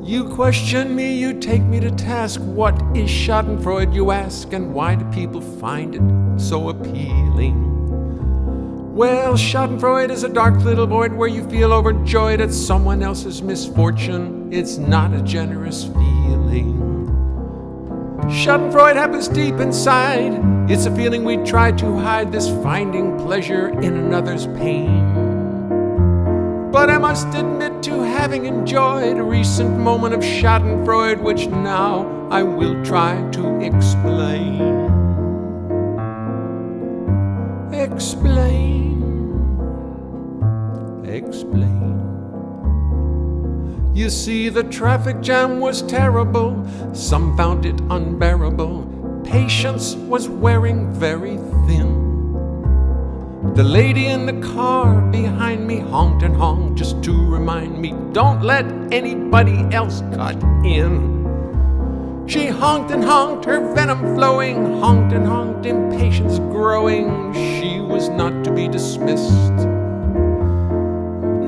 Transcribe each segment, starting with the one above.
You question me, you take me to task. What is Schadenfreude, you ask, and why do people find it so appealing? Well, Schadenfreude is a dark little void where you feel overjoyed at someone else's misfortune. It's not a generous feeling. Schadenfreude happens deep inside. It's a feeling we try to hide, this finding pleasure in another's pain. But I must admit to having enjoyed a recent moment of Schadenfreude, which now I will try to explain. Explain. You see, the traffic jam was terrible. Some found it unbearable. Patience was wearing very thin. The lady in the car behind me honked and honked just to remind me, don't let anybody else cut in. She honked and honked, her venom flowing, honked and honked, impatience growing. She was not to be dismissed.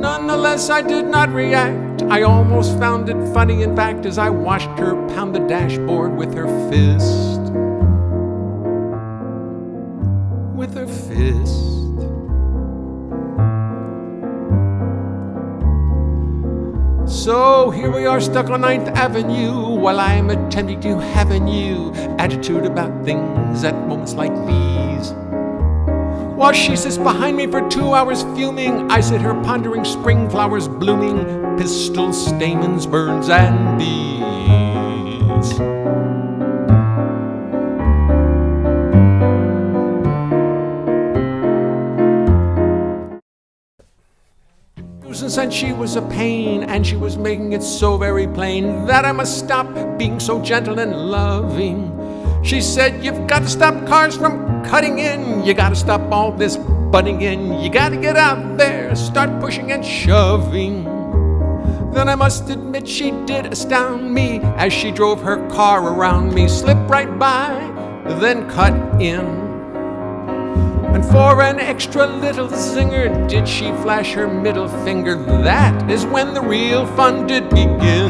Nonetheless, I did not react. I almost found it funny, in fact, as I watched her pound the dashboard with her fist. With her fist. So here we are stuck on 9th Avenue while I'm attempting to have a new attitude about things at moments like these. While she sits behind me for 2 hours fuming, I sit here pondering spring flowers blooming, pistils, stamens, birds, and bees. Susan said she was a pain, and she was making it so very plain that I must stop being so gentle and loving. She said, you've got to stop cars from cutting in. You got to stop all this butting in. You got to get out there, start pushing and shoving. Then I must admit she did astound me as she drove her car around me, slipped right by, then cut in. And for an extra little zinger did she flash her middle finger. That is when the real fun did begin.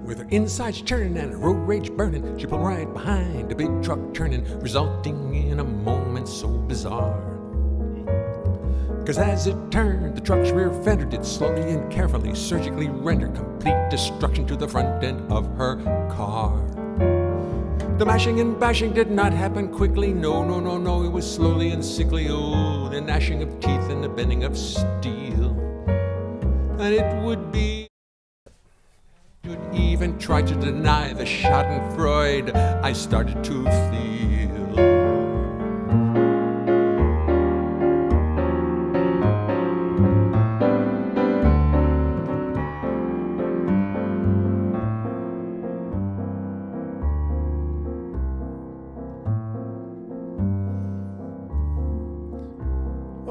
With her insides churning and her road rage burning, she pulled right behind a big truck turning, resulting in a moment so bizarre. 'Cause as it turned, the truck's rear fender did slowly and carefully, surgically render complete destruction to the front end of her car. The mashing and bashing did not happen quickly, no, it was slowly and sickly, oh, the gnashing of teeth and the bending of steel. And it would be, would even try to deny the Schadenfreude I started to feel.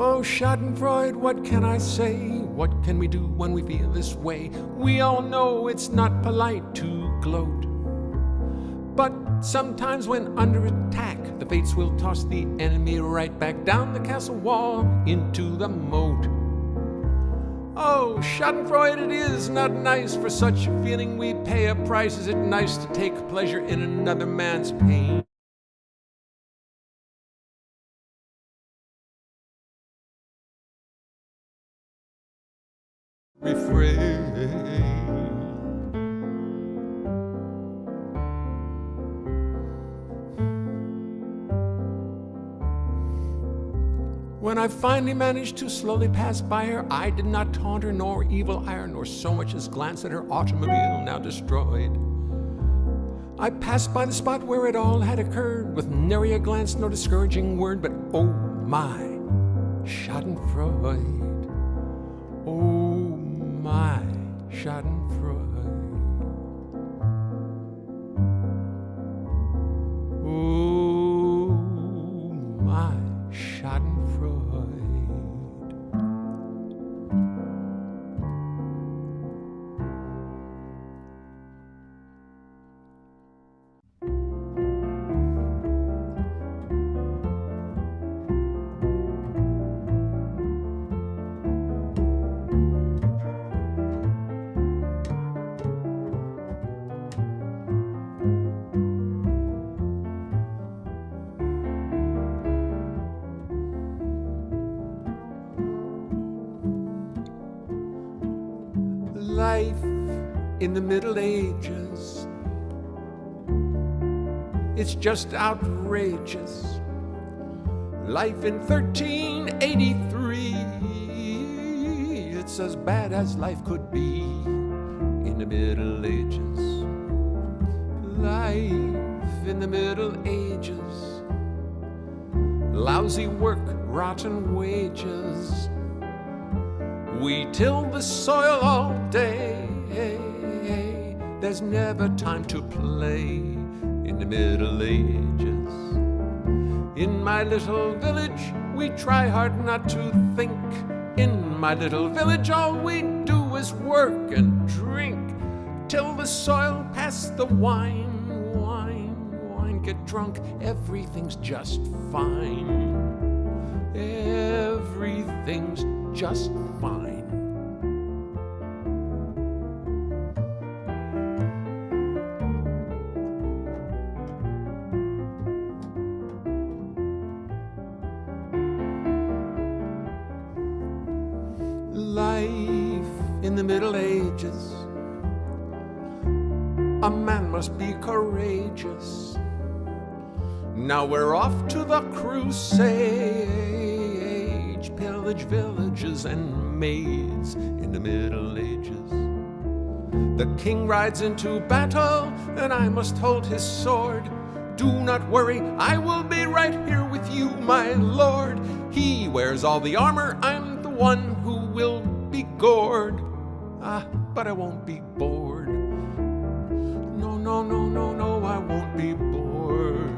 Oh, Schadenfreude, what can I say? What can we do when we feel this way? We all know it's not polite to gloat. But sometimes when under attack, the fates will toss the enemy right back down the castle wall into the moat. Oh, Schadenfreude, it is not nice for such a feeling we pay a price. Is it nice to take pleasure in another man's pain? Refrain. When I finally managed to slowly pass by her, I did not taunt her, nor evil ire, nor so much as glance at her automobile now destroyed. I passed by the spot where it all had occurred, with nary a glance, no discouraging word, but oh my, Schadenfreude. Oh my, Schadenfreude. Oh my, Schadenfreude. Life in the Middle Ages, it's just outrageous. Life in 1383, it's as bad as life could be in the Middle Ages. Life in the Middle Ages, lousy work, rotten wages. We till the soil all day, there's never time to play in the Middle Ages. In my little village, we try hard not to think. In my little village, all we do is work and drink till the soil pass the wine. Get drunk, everything's just fine. Everything's just fine. Life in the Middle Ages, a man must be courageous. Now we're off to the crusade, pillage villages and maids in the Middle Ages. The king rides into battle, and I must hold his sword. Do not worry, I will be right here with you, my lord. He wears all the armor, I'm the one who will be gored. But I won't be bored. No, no, no, no, no, I won't be bored.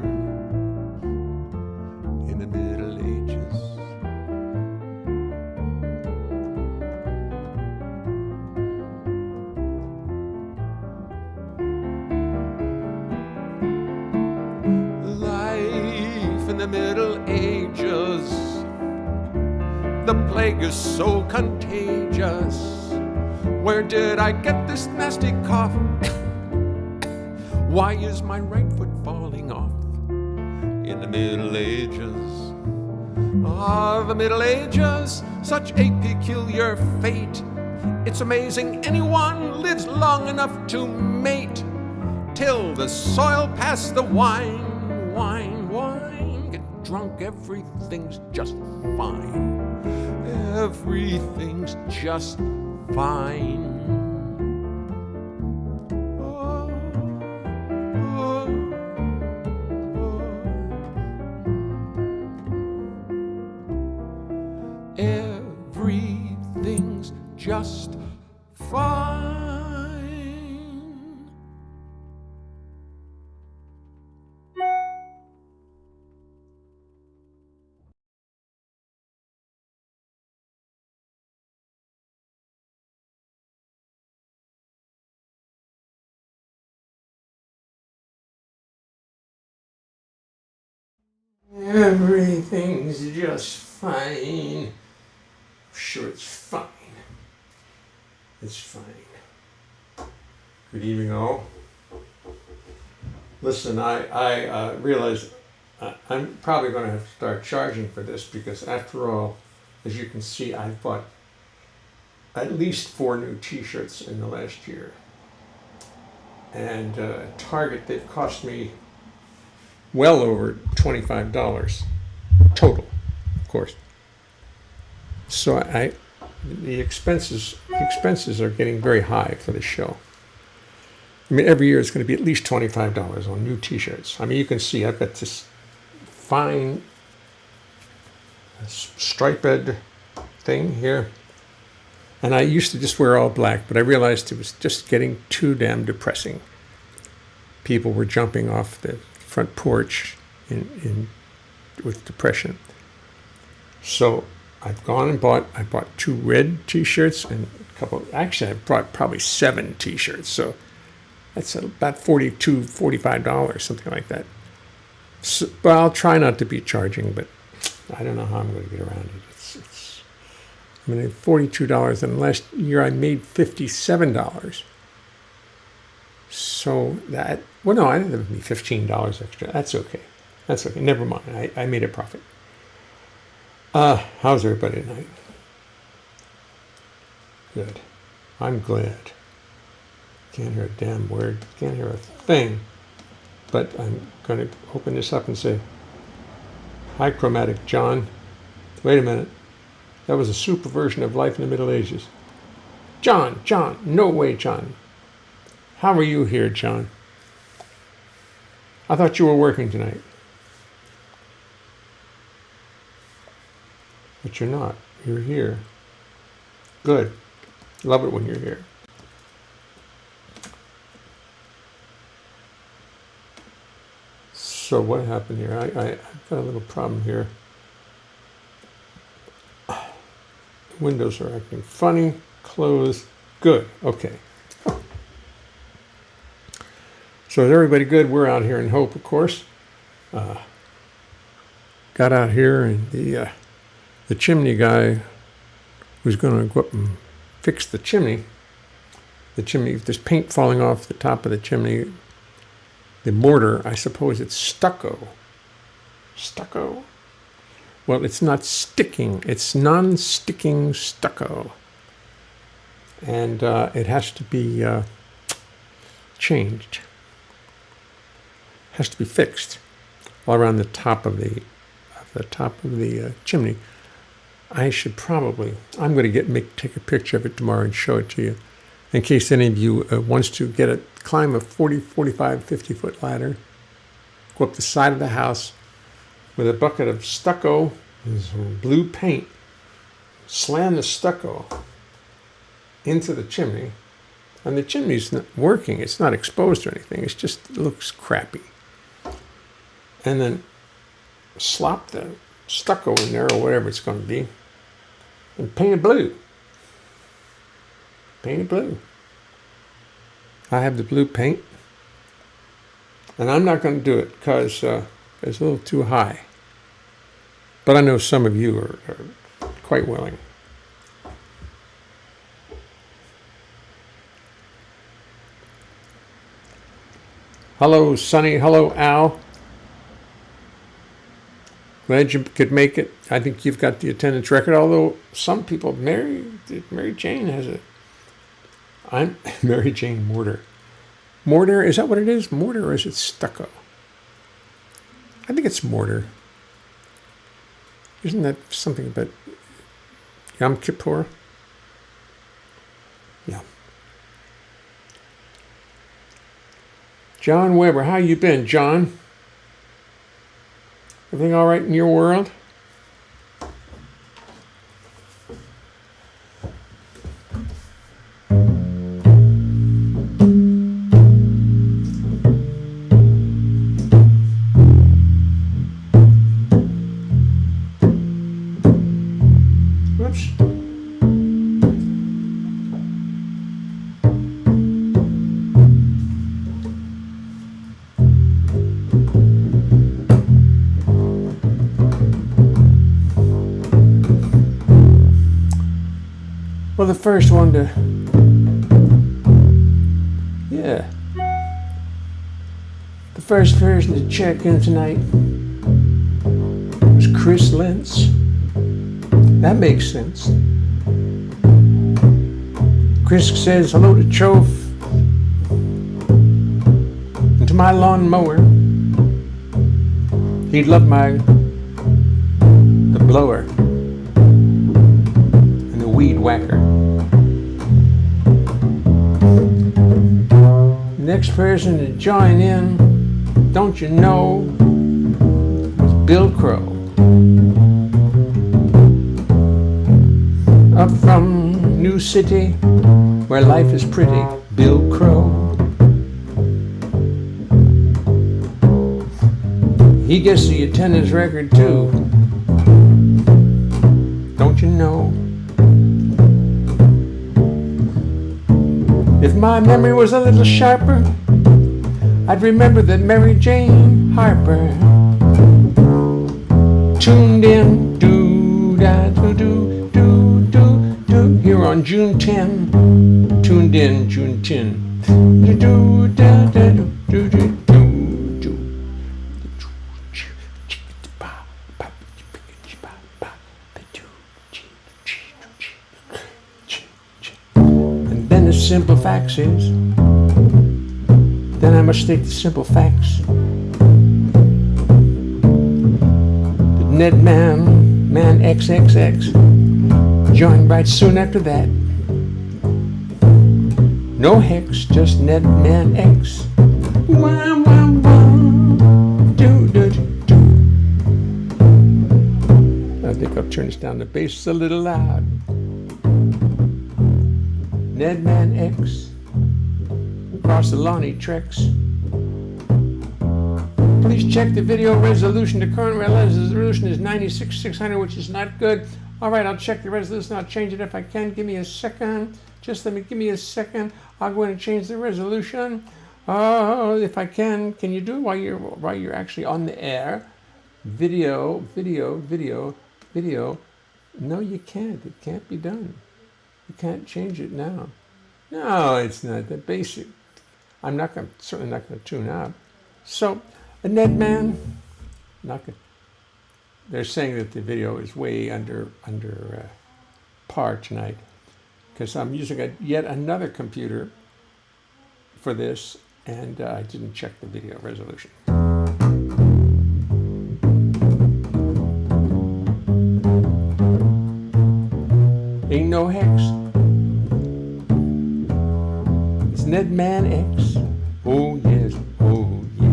Middle Ages. Life in the Middle Ages, the plague is so contagious. Where did I get this nasty cough? Why is my right foot falling off? In the Middle Ages. The Middle Ages, such a peculiar fate. It's amazing anyone lives long enough to mate. Till the soil pass the wine. Get drunk, everything's just fine. Everything's just fine. Everything's just fine. Everything's just fine. Sure, it's fine. It's fine. Good evening, all. Listen, I realize I'm probably going to have to start charging for this because, after all, as you can see, I've bought at least 4 new T-shirts in the last year. And Target, they've cost me well over $25 total, of course. So the expenses are getting very high for this show. I mean, every year it's going to be at least $25 on new T-shirts. I mean, you can see I've got this fine striped thing here. And I used to just wear all black, but I realized it was just getting too damn depressing. People were jumping off the front porch with depression. So I bought 2 red T-shirts and a couple, actually I bought probably 7 T-shirts. So that's about $45, something like that. So, but I'll try not to be charging, but I don't know how I'm going to get around it. I mean, $42, and last year I made $57. So that, well, no, I didn't have me $15 extra. That's okay. That's okay. Never mind. I made a profit. How's everybody tonight? Good. I'm glad. Can't hear a damn word. Can't hear a thing. But I'm going to open this up and say, hi, Chromatic John. Wait a minute. That was a super version of Life in the Middle Ages. John, no way, John. How are you here, John? I thought you were working tonight. But you're not. You're here. Good. Love it when you're here. So what happened here? I've got a little problem here. Windows are acting funny. Close. Good. Okay. So is everybody good? We're out here in Hope, of course. Got out here, and the chimney guy was going to go up and fix the chimney. There's paint falling off the top of the chimney. The mortar, I suppose it's stucco. Stucco? Well, it's not sticking. It's non-sticking stucco. And it has to be changed. Has to be fixed all around the top of the chimney. I should probably, I'm going to take a picture of it tomorrow and show it to you, in case any of you wants to climb a 40, 45, 50-foot ladder, go up the side of the house with a bucket of stucco and some blue paint, slam the stucco into the chimney, and the chimney's not working. It's not exposed or anything. It looks crappy. And then slop the stucco in there, or whatever it's going to be, and paint it blue. Paint it blue. I have the blue paint, and I'm not going to do it because it's a little too high. But I know some of you are quite willing. Hello, Sonny. Hello, Al. Glad you could make it. I think you've got the attendance record, although some people, Mary Jane has it. I'm Mary Jane Mortar. Mortar, is that what it is? Mortar, or is it stucco? I think it's mortar. Isn't that something about Yom Kippur? Yeah. John Weber, how you been, John? Everything all right in your world? Whoops. Well, the first one to, the first person to check in tonight was Chris Lentz. That makes sense. Chris says hello to Chof and to my lawn mower. He'd love the blower and the weed whacker. Next person to join in, don't you know, was Bill Crow. Up from New City, where life is pretty, Bill Crow. He gets the attendance record too, don't you know? If my memory was a little sharper, I'd remember that Mary Jane Harper tuned in, do-da-do-do-do-do-do, here on June 10, tuned in June 10, do-do-da-da-do-do-do-do. And then simple facts is, then I must state the simple facts. The Ned Man XXX, joined right soon after that. No hex, just Ned Man X. Wah, wah, wah. Do, do, do, do. I think I'll turn this down. The bass is a little loud. Ned Man X. Across the lawn he treks. Please check the video resolution. The current resolution is 96,600, which is not good. All right, I'll check the resolution. I'll change it if I can. Give me a second. Just give me a second. I'll go in and change the resolution. Oh, if I can you do it while you're actually on the air? Video. No, you can't. It can't be done. You can't change it now. No, it's not that basic. I'm certainly not going to tune out. So, a Ned Man, they're saying that the video is way under par tonight because I'm using yet another computer for this, and I didn't check the video resolution. Ain't no hex. It's Ned Man X. Oh yes, oh yes.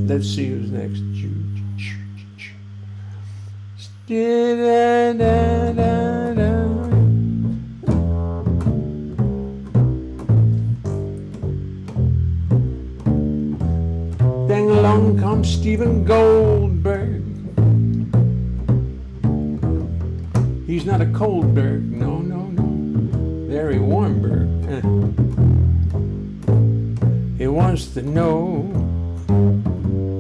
Let's see who's next. Then along comes Stephen Goldberg. He's not a Coldberg, no. Larry Warmberg. He wants to know,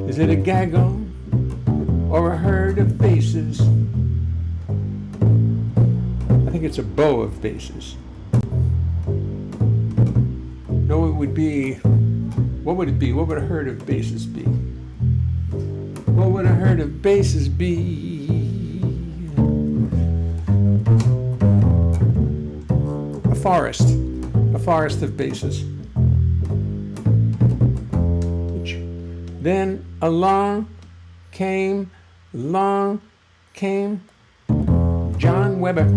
is it a gaggle or a herd of faces? I think it's a bow of faces. No, it would be, what would it be? What would a herd of bases be? What would a herd of bases be? A forest of bases. Then along came John Webber.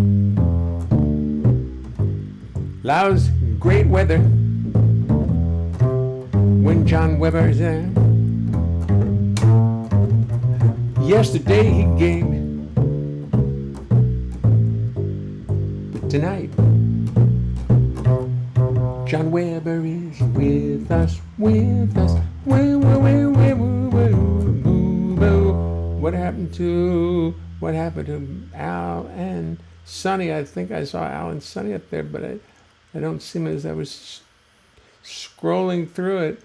Loud's great weather when John Webber is there. Yesterday he gave, but tonight John Webber is with us. What happened to Al and Sonny? I think I saw Al and Sonny up there, but I don't see them as I was strolling through it.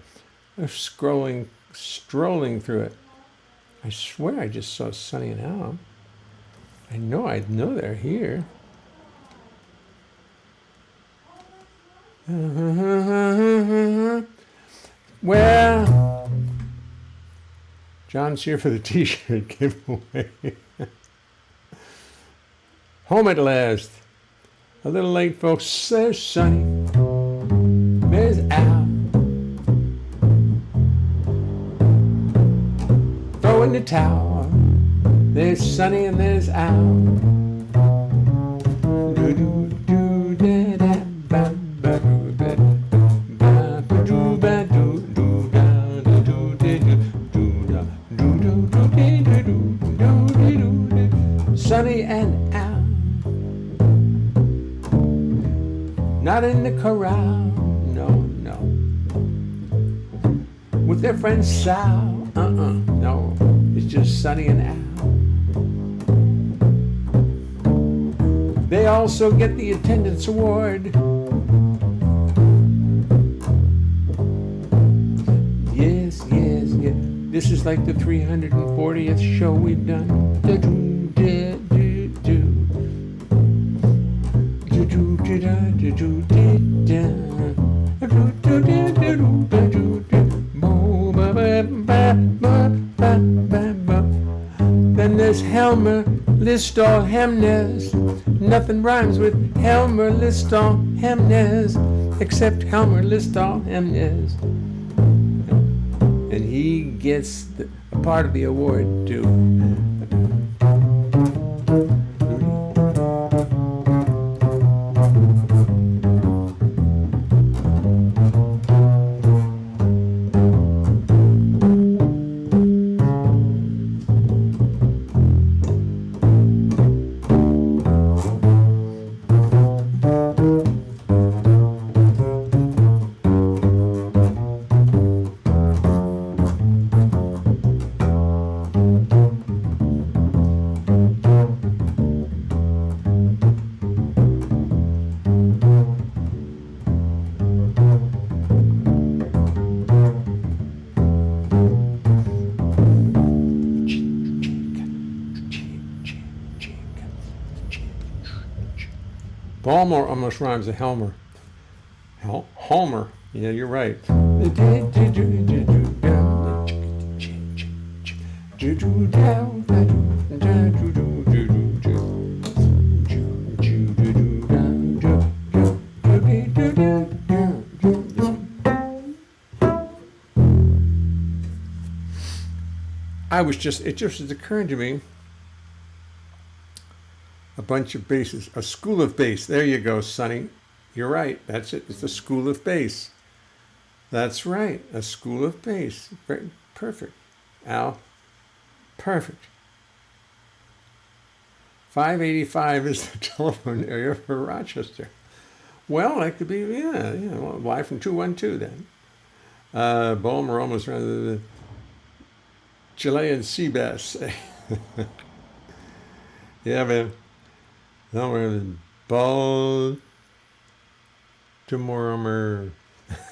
I swear I just saw Sonny and Al. I know they're here. Well, John's here for the t-shirt giveaway. Home at last. A little late, folks. There's Sonny. There's Al. Throwing the towel. There's Sonny and there's Al. Sonny and Al, not in the corral, no, with their friend Sal, no, it's just Sonny and Al. They also get the attendance award. Yes, this is like the 340th show we've done. Listall Hemnes. Nothing rhymes with Helmer Listall Hemnes except Helmer Listall Hemnes. And he gets a part of the award too. Balmer almost rhymes with Helmer. Homer. Yeah, you're right. It just was occurring to me. A bunch of basses, a school of bass. There you go, Sonny. You're right. That's it. It's a school of bass. That's right. A school of bass. Perfect. Al. Perfect. 585 is the telephone area for Rochester. Well, that could be, live from 212 then. Bulmer almost ran the Chilean sea bass. Yeah, man. No, we're in Baltimore,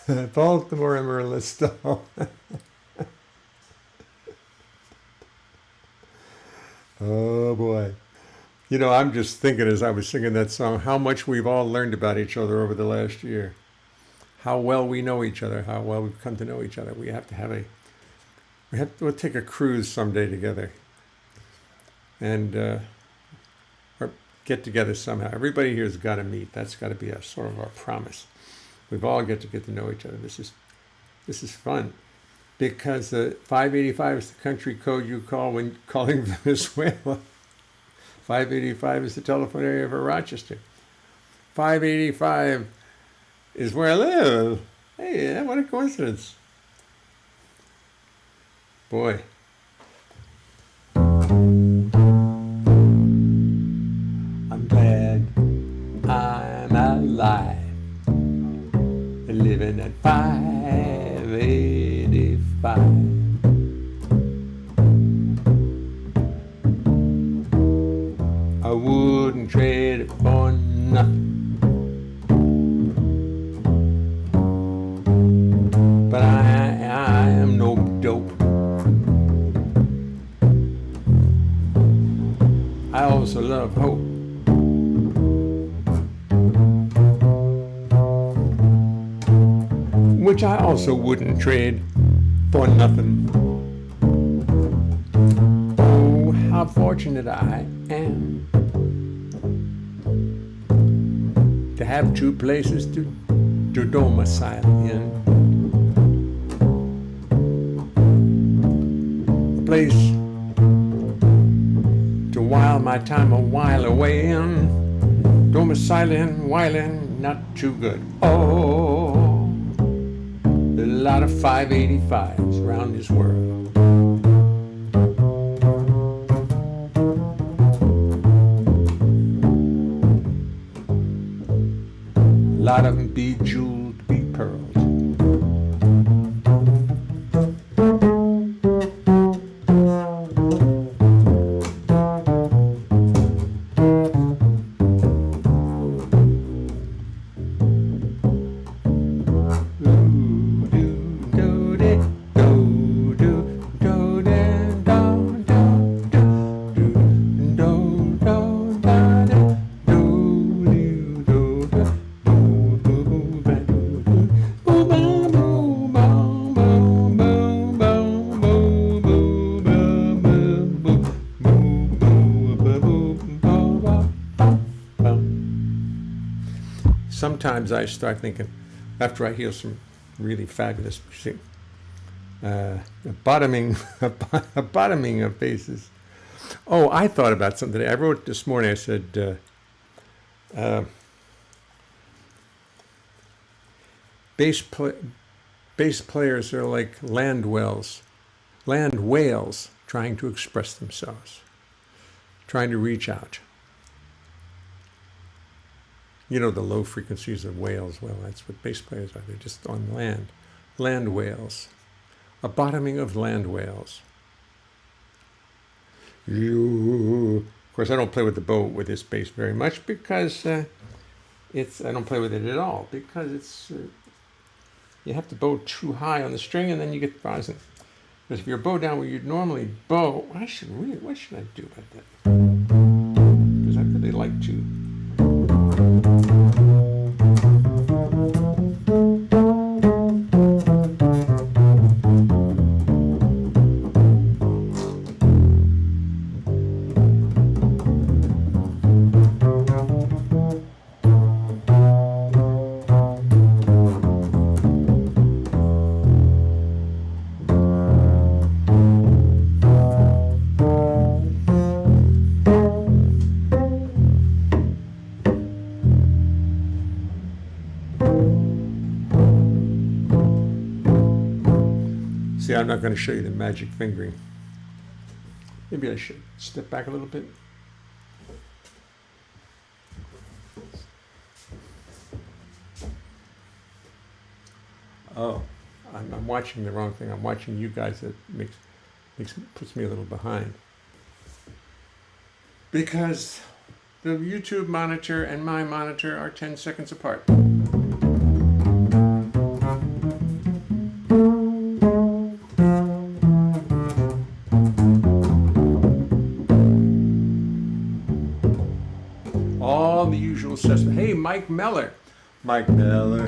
Listall. Oh boy. I'm just thinking as I was singing that song, how much we've all learned about each other over the last year. How well we know each other, how well we've come to know each other. We'll take a cruise someday together. And, or get together somehow. Everybody here's got to meet. That's got to be a sort of our promise. We've all get to know each other. This is fun, because 585 is the country code you call when calling Venezuela. 585 is the telephone area for Rochester. 585 is where I live. Hey, what a coincidence. Boy. I'm glad I'm alive, living at 585. I wouldn't trade it for nothing, but I am no dope. I also love hope. Which I also wouldn't trade for nothing. Oh, how fortunate I am to have two places to domicile in. A place to while my time a while away in. Domiciling, whiling, not too good. Oh, a lot of 585s around this world. A lot of them bejeweled, be-pearled. sometimes I start thinking, after I hear some really fabulous music, a bottoming, a bottoming of basses. Oh, I thought about something today. I wrote this morning. I said, bass players are like land whales trying to express themselves, trying to reach out. You know the low frequencies of whales. Well, that's what bass players are. They're just on land. Land whales. A bottoming of land whales. Of course, I don't play with the bow with this bass very much because I don't play with it at all because it's you have to bow too high on the string and then you get buzzing. Because if you're bow down where you'd normally bow, what should I do about that? Because I really like to. See, I'm not going to show you the magic fingering. Maybe I should step back a little bit. Oh, I'm watching the wrong thing. I'm watching you guys. That puts me a little behind. Because the YouTube monitor and my monitor are 10 seconds apart. All the usual suspects. Hey, Mike Meller. Mike Meller.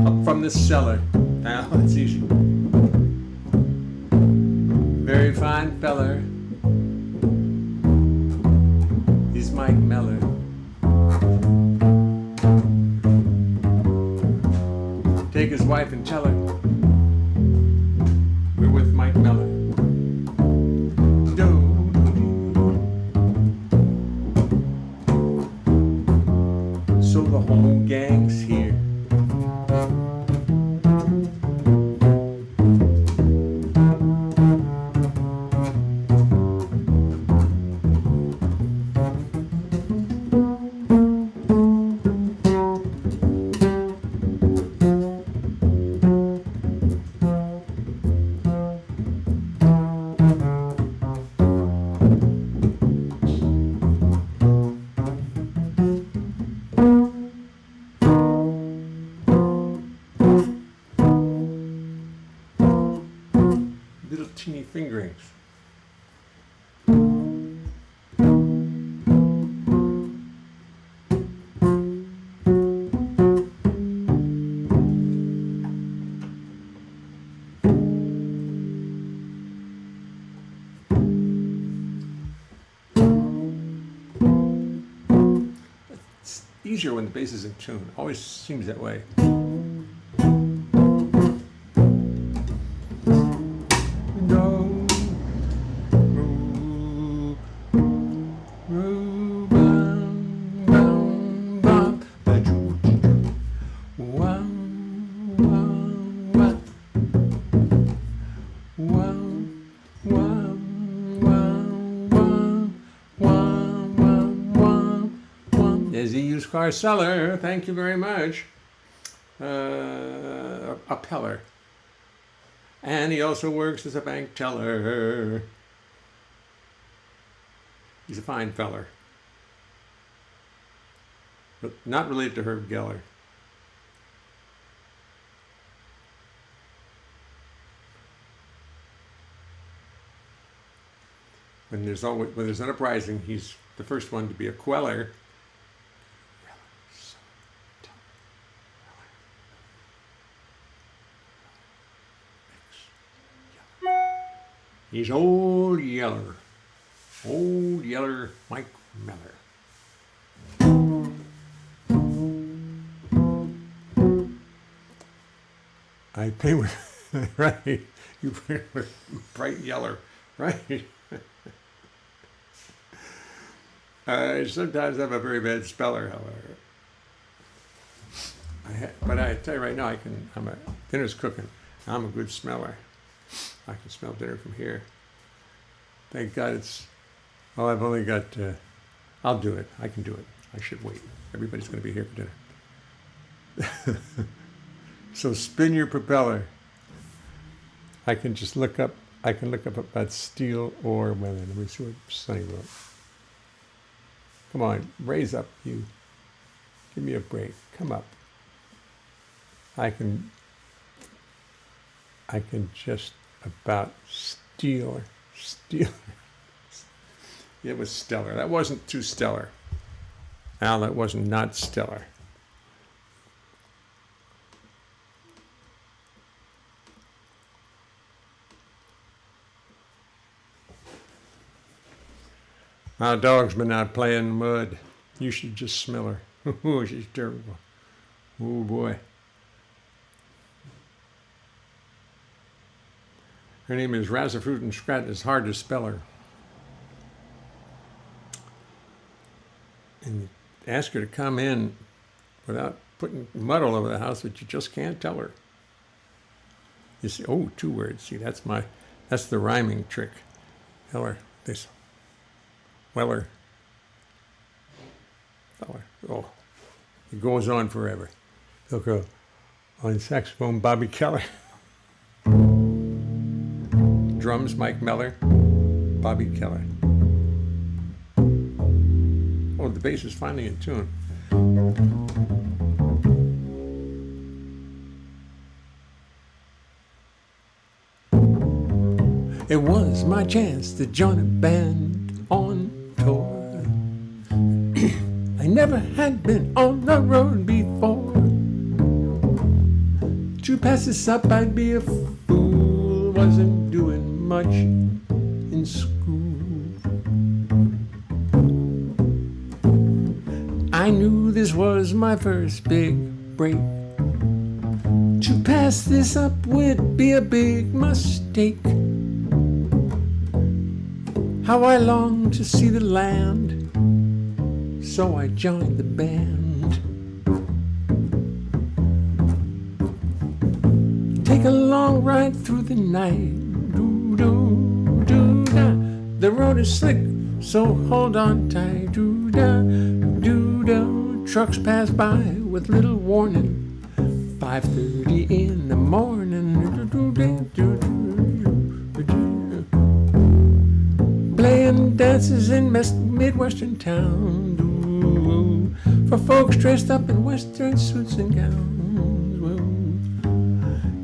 Up from the cellar. Now, it's easy. Very fine feller. He's Mike Meller. Take his wife and tell her we're with Mike Meller. So the whole gang's here. Little teeny fingerings. It's easier when the bass is in tune. Always seems that way. There's a used car seller. Thank you very much. A peller. And he also works as a bank teller. He's a fine feller. But not related to Herb Geller. When there's an uprising, he's the first one to be a queller. He's Old Yeller. Old Yeller Mike Meller. I paint with, right, you paint with bright yellow, right? I sometimes have a very bad speller, however. But I tell you right now, dinner's cooking. I'm a good smeller. I can smell dinner from here. Thank God I've only got, I'll do it. I can do it. I should wait. Everybody's going to be here for dinner. So spin your propeller. I can look up about steel ore weather. Let me see what Sonny wrote. Come on, raise up, you. Give me a break. Come up. I can just about steal. It was stellar. That wasn't too stellar. Al, that was not stellar. Our dog's been out playing mud. You should just smell her. Oh, she's terrible. Oh, boy. Her name is Razafruit and Scrat. It's hard to spell her. And ask her to come in without putting mud all over the house, but you just can't tell her. You see, oh, 2 words. See, that's the rhyming trick. Tell her this. Weller. Feller. Oh, it goes on forever. They'll go on saxophone, Bobby Keller. Drums, Mike Meller. Bobby Keller. Oh, the bass is finally in tune. It was my chance to join a band on tour. I never had been on the road before. To pass this up, I'd be a fool. Wasn't doing much in school. I knew this was my first big break. To pass this up would be a big mistake. How I longed to see the land, so I joined the band. Take a long ride through the night. Doo-doo-doo-da. The road is slick, so hold on tight. Doo-da, doo-da. Trucks pass by with little warning. 5:30 in the morning. Playing dances in Midwestern town. Ooh, for folks dressed up in Western suits and gowns. Ooh.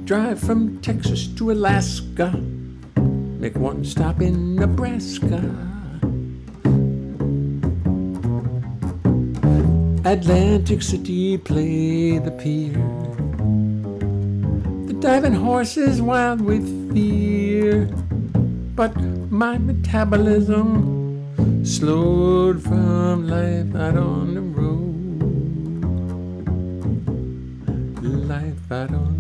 Drive from Texas to Alaska. Make one stop in Nebraska. Atlantic City, play the pier. The diving horses wild with fear. But my metabolism slowed from life out on the road. Life out on the road.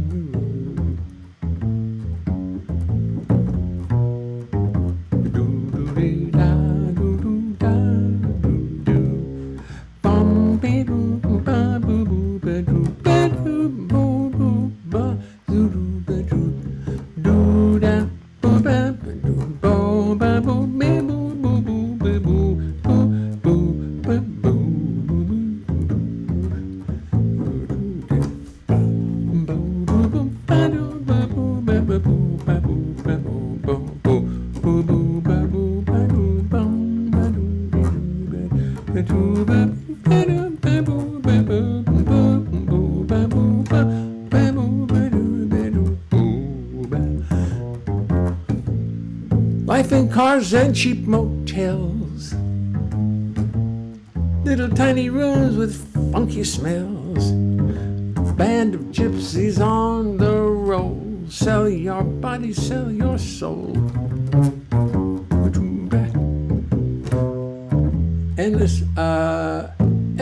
Life in cars and cheap motels. Little tiny rooms with funky smells. Band of gypsies on the roll. Sell your body, sell your soul.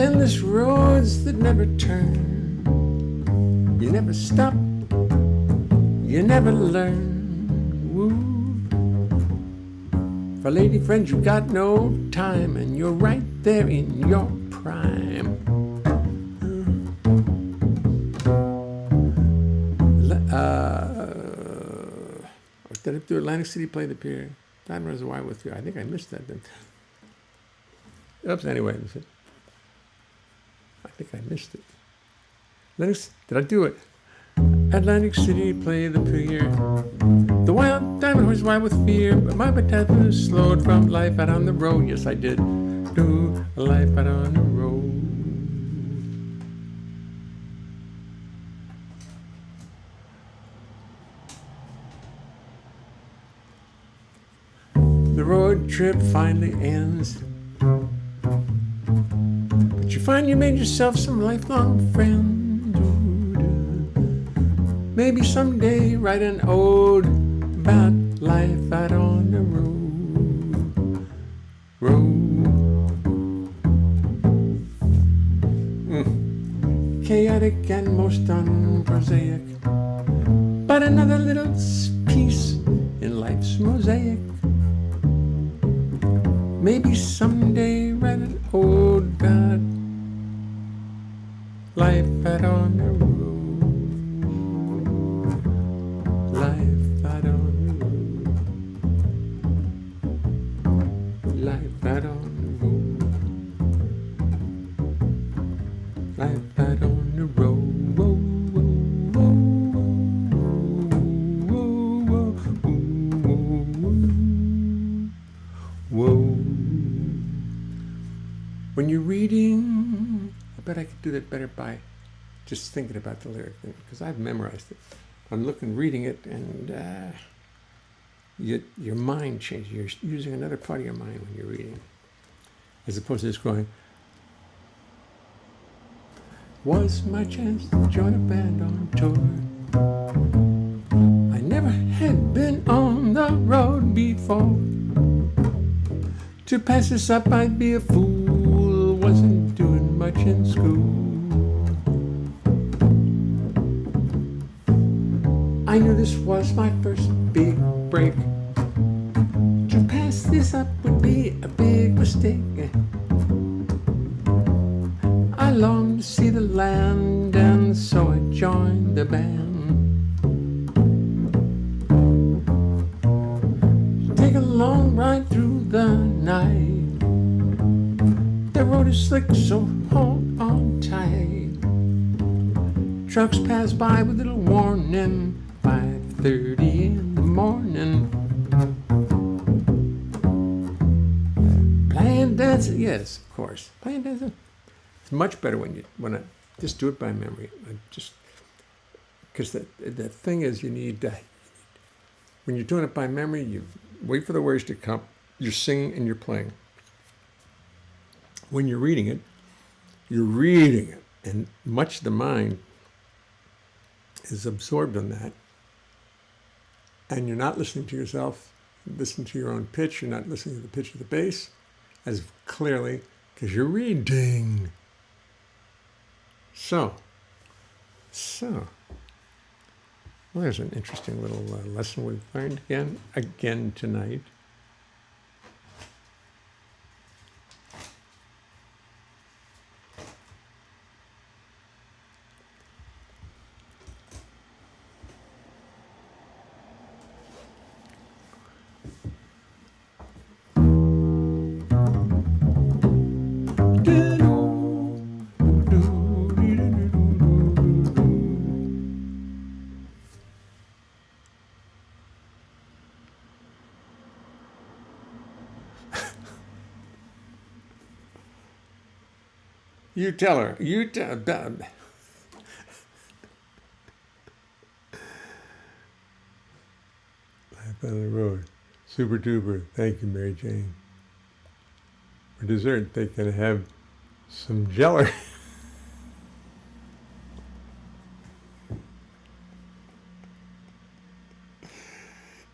Endless roads that never turn. You never stop, you never learn. Woo. For lady friends, you got no time, and you're right there in your prime. Did it do Atlantic City play the pier? Time runs away with you. I think I missed that then. Oops, anyway, I think I missed it. Did I do it? Atlantic City play the pier. The wild diamond horse wild with fear, but my battalion was slowed from life out on the road. Yes, I did do life out on the road. The road trip finally ends, but you find you made yourself some lifelong friends. Maybe someday write an ode about life out on the road. Chaotic and most unprosaic, but another little piece in life's mosaic. Maybe someday write an ode about life out on the road. Life out on the road. Life out on the road. Life out on the road. Whoa, whoa, whoa, whoa, whoa, whoa. When you're reading, I bet I could do that better by just thinking about the lyric, because I've memorized it. I'm reading it, and your mind changes. You're using another part of your mind when you're reading, as opposed to just going, was my chance to join a band on tour. I never had been on the road before. To pass this up, I'd be a fool. Wasn't doing much in school. I knew this was my first big break. To pass this up would be a big mistake. I longed to see the land, and so I joined the band. Take a long ride through the night. The road is slick, so hold on tight. Trucks pass by with little warning. 5:30 in the morning. Playing dancing, yes, of course. Playing dancing. It's much better when I just do it by memory. Because the thing is, you need when you're doing it by memory, you wait for the words to come. You're singing and you're playing. When you're reading it, and much of the mind is absorbed in that. And you're not listening to yourself, listen to your own pitch. You're not listening to the pitch of the bass as clearly because you're reading. So, well, there's an interesting little lesson we've learned again tonight. You tell her. Life on the road. Super duper. Thank you, Mary Jane. For dessert, they can have some jelly.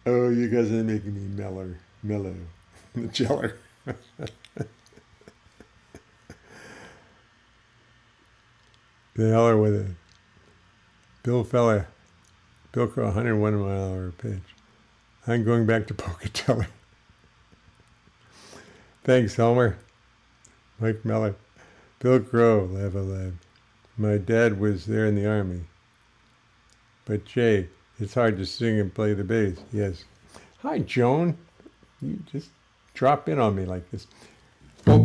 Oh, you guys are making me mellow. The jeller. The heller with it. Bill Crow, 101 mile an hour pitch. I'm going back to Pocatello. Thanks, Homer. Mike Mellor. Bill Crow, laugh out loud. My dad was there in the Army. But Jay, it's hard to sing and play the bass. Yes. Hi, Joan. You just drop in on me like this. Oh.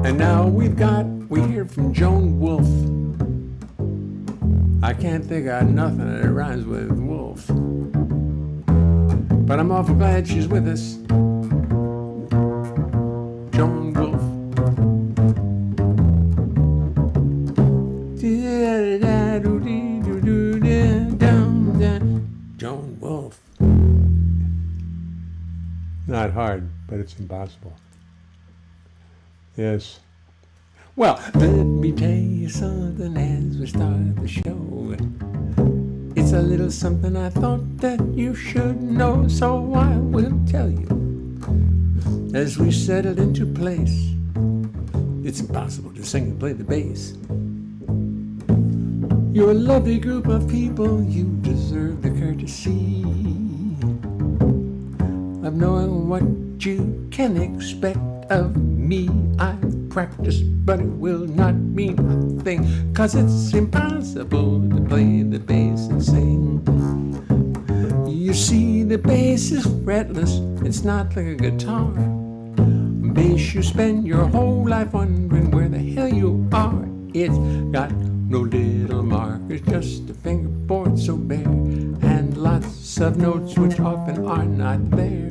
And now we hear from Joan Wolf. I can't think of nothing that rhymes with wolf. But I'm awful glad she's with us. Joan Wolf. Joan Wolf. Not hard, but it's impossible. Yes. Well, let me tell you something as we start the show. It's a little something I thought that you should know, so I will tell you. As we settle into place, it's impossible to sing and play the bass. You're a lovely group of people, you deserve the courtesy of knowing what you can expect of me. I practice, but it will not mean a thing, 'cause it's impossible to play the bass and sing. You see, the bass is fretless, it's not like a guitar. Bass, you spend your whole life wondering where the hell you are. It's got no little markers, just a fingerboard so bare, and lots of notes which often are not there.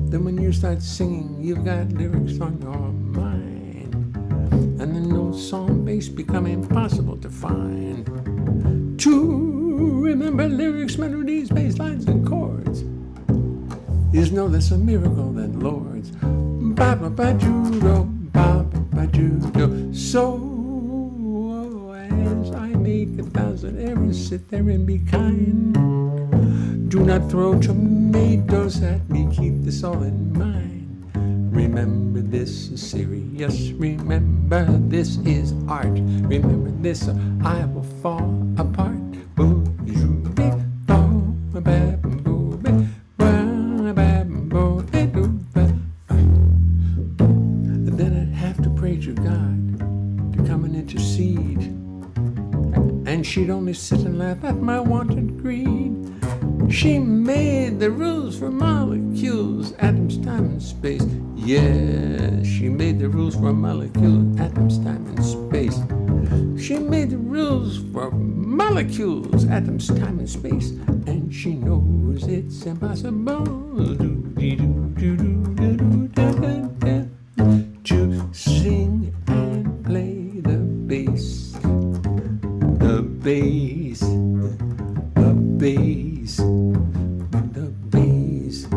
Then when you start singing, you've got lyrics on your mind, and the notes on bass become impossible to find. To remember lyrics, melodies, bass lines, and chords is no less a miracle than Lord's. Ba-ba-ba-judo, ba-ba-ba-judo. So as I make 1,000 errors, sit there and be kind. Do not throw tomatoes at me, keep this all in mind. Remember this is serious, remember this is art. Remember this or I will fall apart. Then I'd have to pray to God to come and intercede, and she'd only sit and laugh at my wanted greed. She made the rules for molecules, atoms, time, and space. Yeah, she made the rules for molecules, atoms, time, and space. She made the rules for molecules, atoms, time, and space. And she knows it's impossible to sing and play the bass. The bass, the bass, the bass.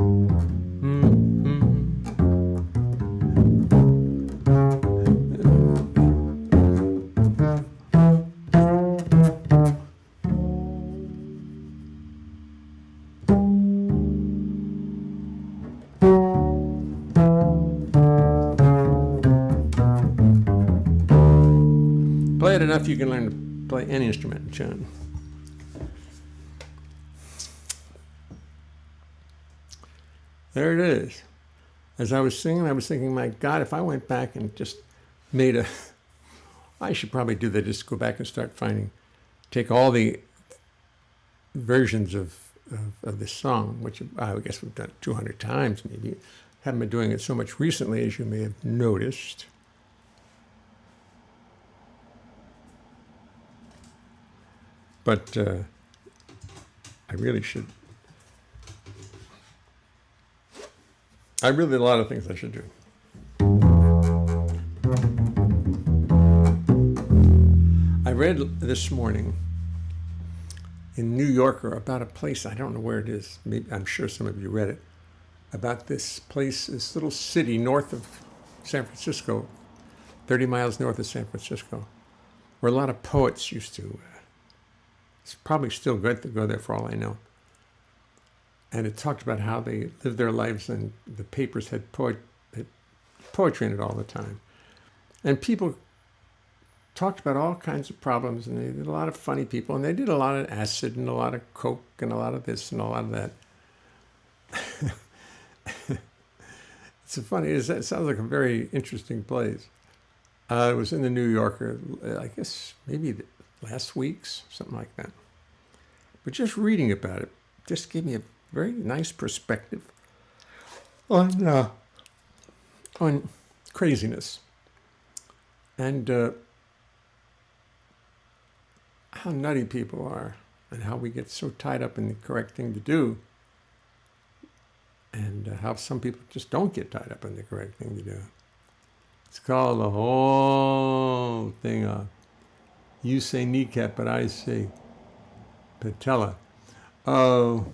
Play it enough, you can learn to play any instrument, John. There it is. As I was singing, I was thinking, my God, if I went back and just made a... I should probably do that, just go back and start take all the versions of this song, which I guess we've done 200 times maybe. Haven't been doing it so much recently, as you may have noticed. But I really should. I really have a lot of things I should do. I read this morning in New Yorker about a place, I don't know where it is, maybe, I'm sure some of you read it, about this place, this little city north of San Francisco, 30 miles north of San Francisco, where a lot of poets used to. It's probably still good to go there for all I know. and it talked about how they lived their lives, and the papers had poetry in it all the time. And people talked about all kinds of problems, and they did a lot of funny people, and they did a lot of acid and a lot of coke and a lot of this and a lot of that. It's funny. It sounds like a very interesting place. It was in the New Yorker, I guess maybe last week's, something like that. But just reading about it just gave me a very nice perspective on craziness and how nutty people are and how we get so tied up in the correct thing to do, and how some people just don't get tied up in the correct thing to do. It's called the whole thing of, you say kneecap, but I say patella. Oh,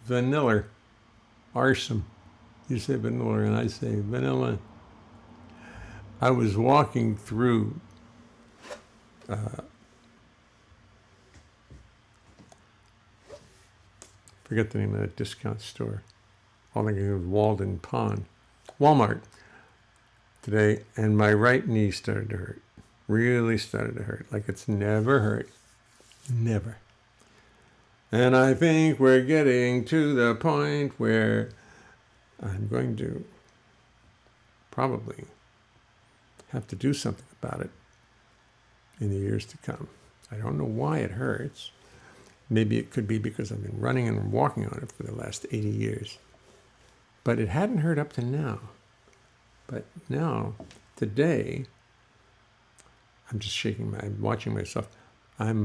vanilla, arson. You say vanilla, and I say vanilla. I was walking through forget the name of that discount store. All I think was Walmart today, and my right knee started to hurt. Really started to hurt, like it's never hurt. Never. And I think we're getting to the point where I'm going to probably have to do something about it in the years to come. I don't know why it hurts. Maybe it could be because I've been running and walking on it for the last 80 years. But it hadn't hurt up to now. But now, today, I'm just shaking I'm watching myself. Let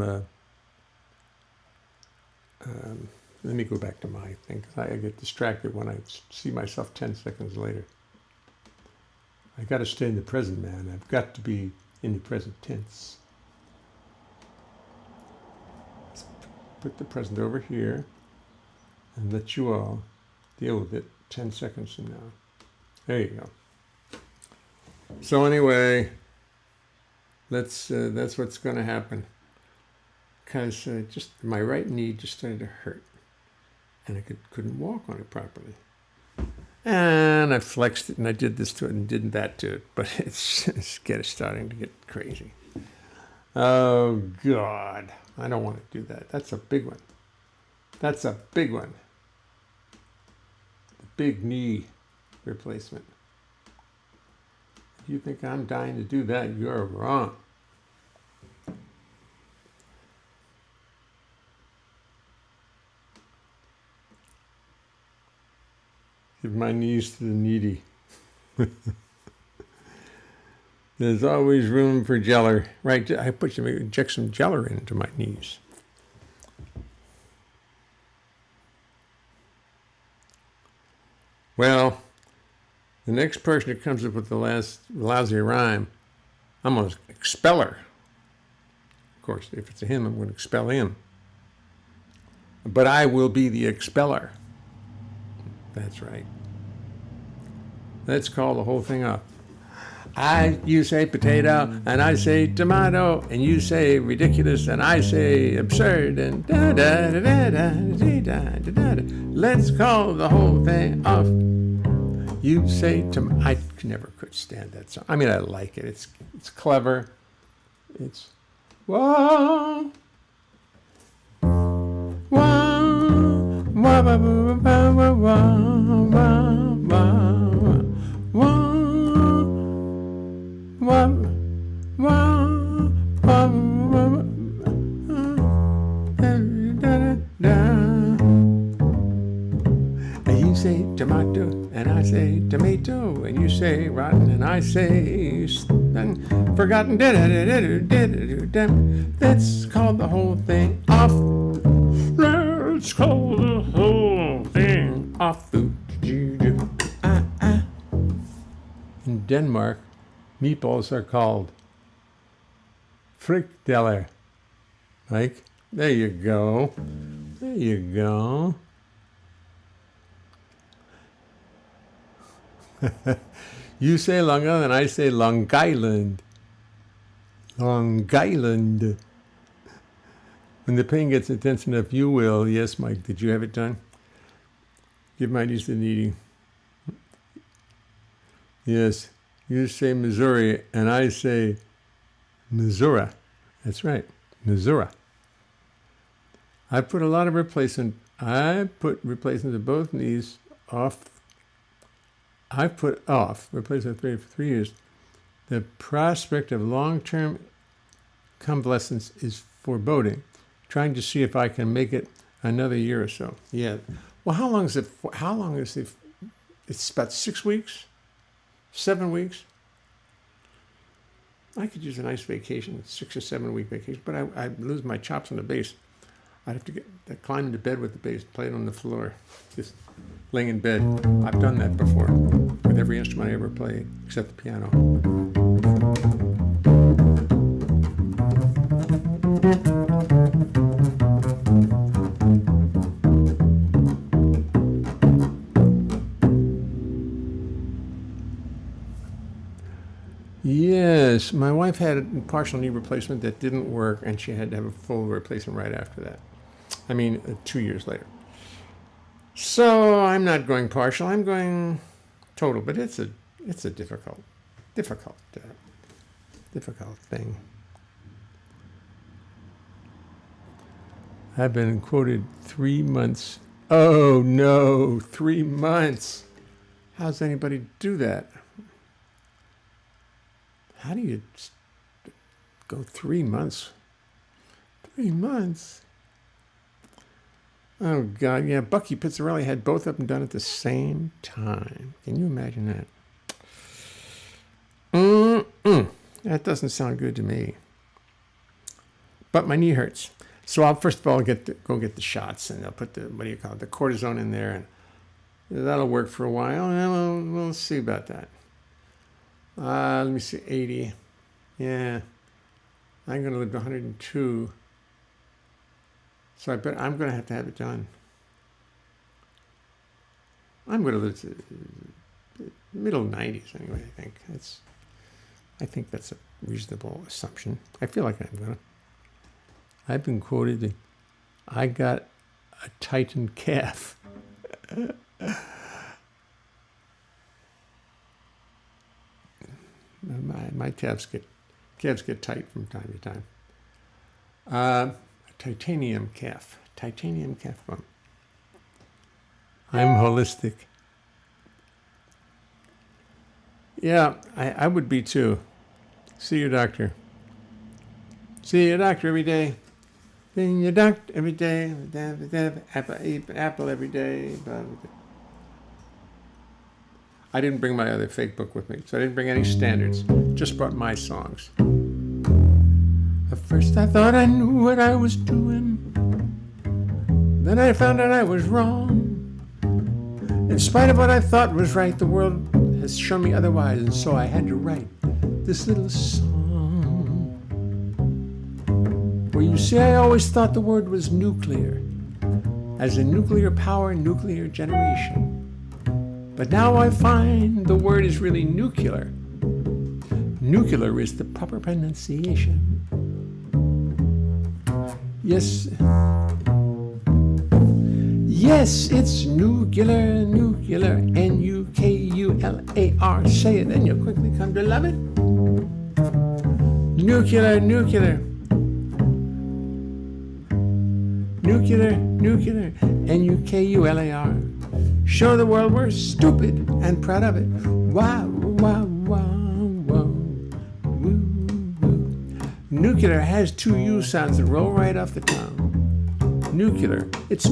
me go back to my thing, because I get distracted when I see myself 10 seconds later. I got to stay in the present, man. I've got to be in the present tense. Let's put the present over here and let you all deal with it 10 seconds from now. There you go. So anyway, that's what's going to happen. Because just my right knee just started to hurt, and I couldn't walk on it properly. And I flexed it, and I did this to it, and did that to it. But it's starting to get crazy. Oh God, I don't want to do that. That's a big one. That's a big one. The big knee replacement. If you think I'm dying to do that, you're wrong. Give my knees to the needy. There's always room for jeller. Right, I inject some jeller into my knees. Well, the next person who comes up with the last lousy rhyme, I'm going to expel her. Of course, if it's a him, I'm going to expel him. But I will be the expeller. That's right. Let's call the whole thing up. You say potato, and I say tomato, and you say ridiculous, and I say absurd, and da da da da da da da da. Let's call the whole thing off. You say I never could stand that song. I mean, I like it. It's clever. It's whoa. Whoa, wah, wah, wah, wah, wah, wah, wah, wah, wah, wah, and you say tomato, and I say tomato, and you say rotten, and I say forgotten. Let's call the whole thing off. Let's call the whole thing off. In Denmark, meatballs are called frikadeller. Mike, there you go. There you go. You say Long Island, and I say Long Island. Long Island. When the pain gets intense enough, you will. Yes, Mike, did you have it done? Give my niece the needy. Yes, you say Missouri, and I say Missouri. That's right, Missouri. I put a lot of replacement. I put replacement of both knees off. I've put off replacement therapy for 3 years. The prospect of long-term convalescence is foreboding. Trying to see if I can make it another year or so. Yeah. Well, how long is it? How long is it? It's about 6 weeks, 7 weeks. I could use a nice vacation, 6 or 7 week vacation, but I lose my chops on the bass. I'd have to climb into bed with the bass, play it on the floor, just laying in bed. I've done that before with every instrument I ever played, except the piano. Yes, my wife had a partial knee replacement that didn't work, and she had to have a full replacement right after that. 2 years later. So I'm not going partial. I'm going total. But it's a difficult thing. I've been quoted 3 months. Oh no, 3 months. How's anybody do that? How do you go 3 months? 3 months. Oh, God, yeah. Bucky Pizzarelli had both of them done at the same time. Can you imagine that? That doesn't sound good to me. But my knee hurts. So I'll first of all go get the shots, and they'll put the cortisone in there, and that'll work for a while. And we'll see about that. Let me see, 80. Yeah. I'm going to live to 102. So I bet I'm going to have it done. I'm going to live to the middle 90s anyway, I think. I think that's a reasonable assumption. I feel like I'm going to. I've been quoted that I got a tightened calf. My calves get tight from time to time. Titanium calf bone. I'm holistic. Yeah, I would be too. See your doctor. See your doctor every day. See your doctor every day. Apple every day. I didn't bring my other fake book with me, so I didn't bring any standards. Just brought my songs. At first I thought I knew what I was doing. Then I found out I was wrong. In spite of what I thought was right, the world has shown me otherwise, and so I had to write this little song. Well, you see, I always thought the word was nuclear, as in nuclear power, nuclear generation. But now I find the word is really nuclear. Nuclear is the proper pronunciation. Yes, it's nuclear, Nukular. Say it and you'll quickly come to love it. Nuclear. Nukular, Nukular. Show the world we're stupid and proud of it. Wow. Nuclear has 2 U sounds that roll right off the tongue. Nuclear. It's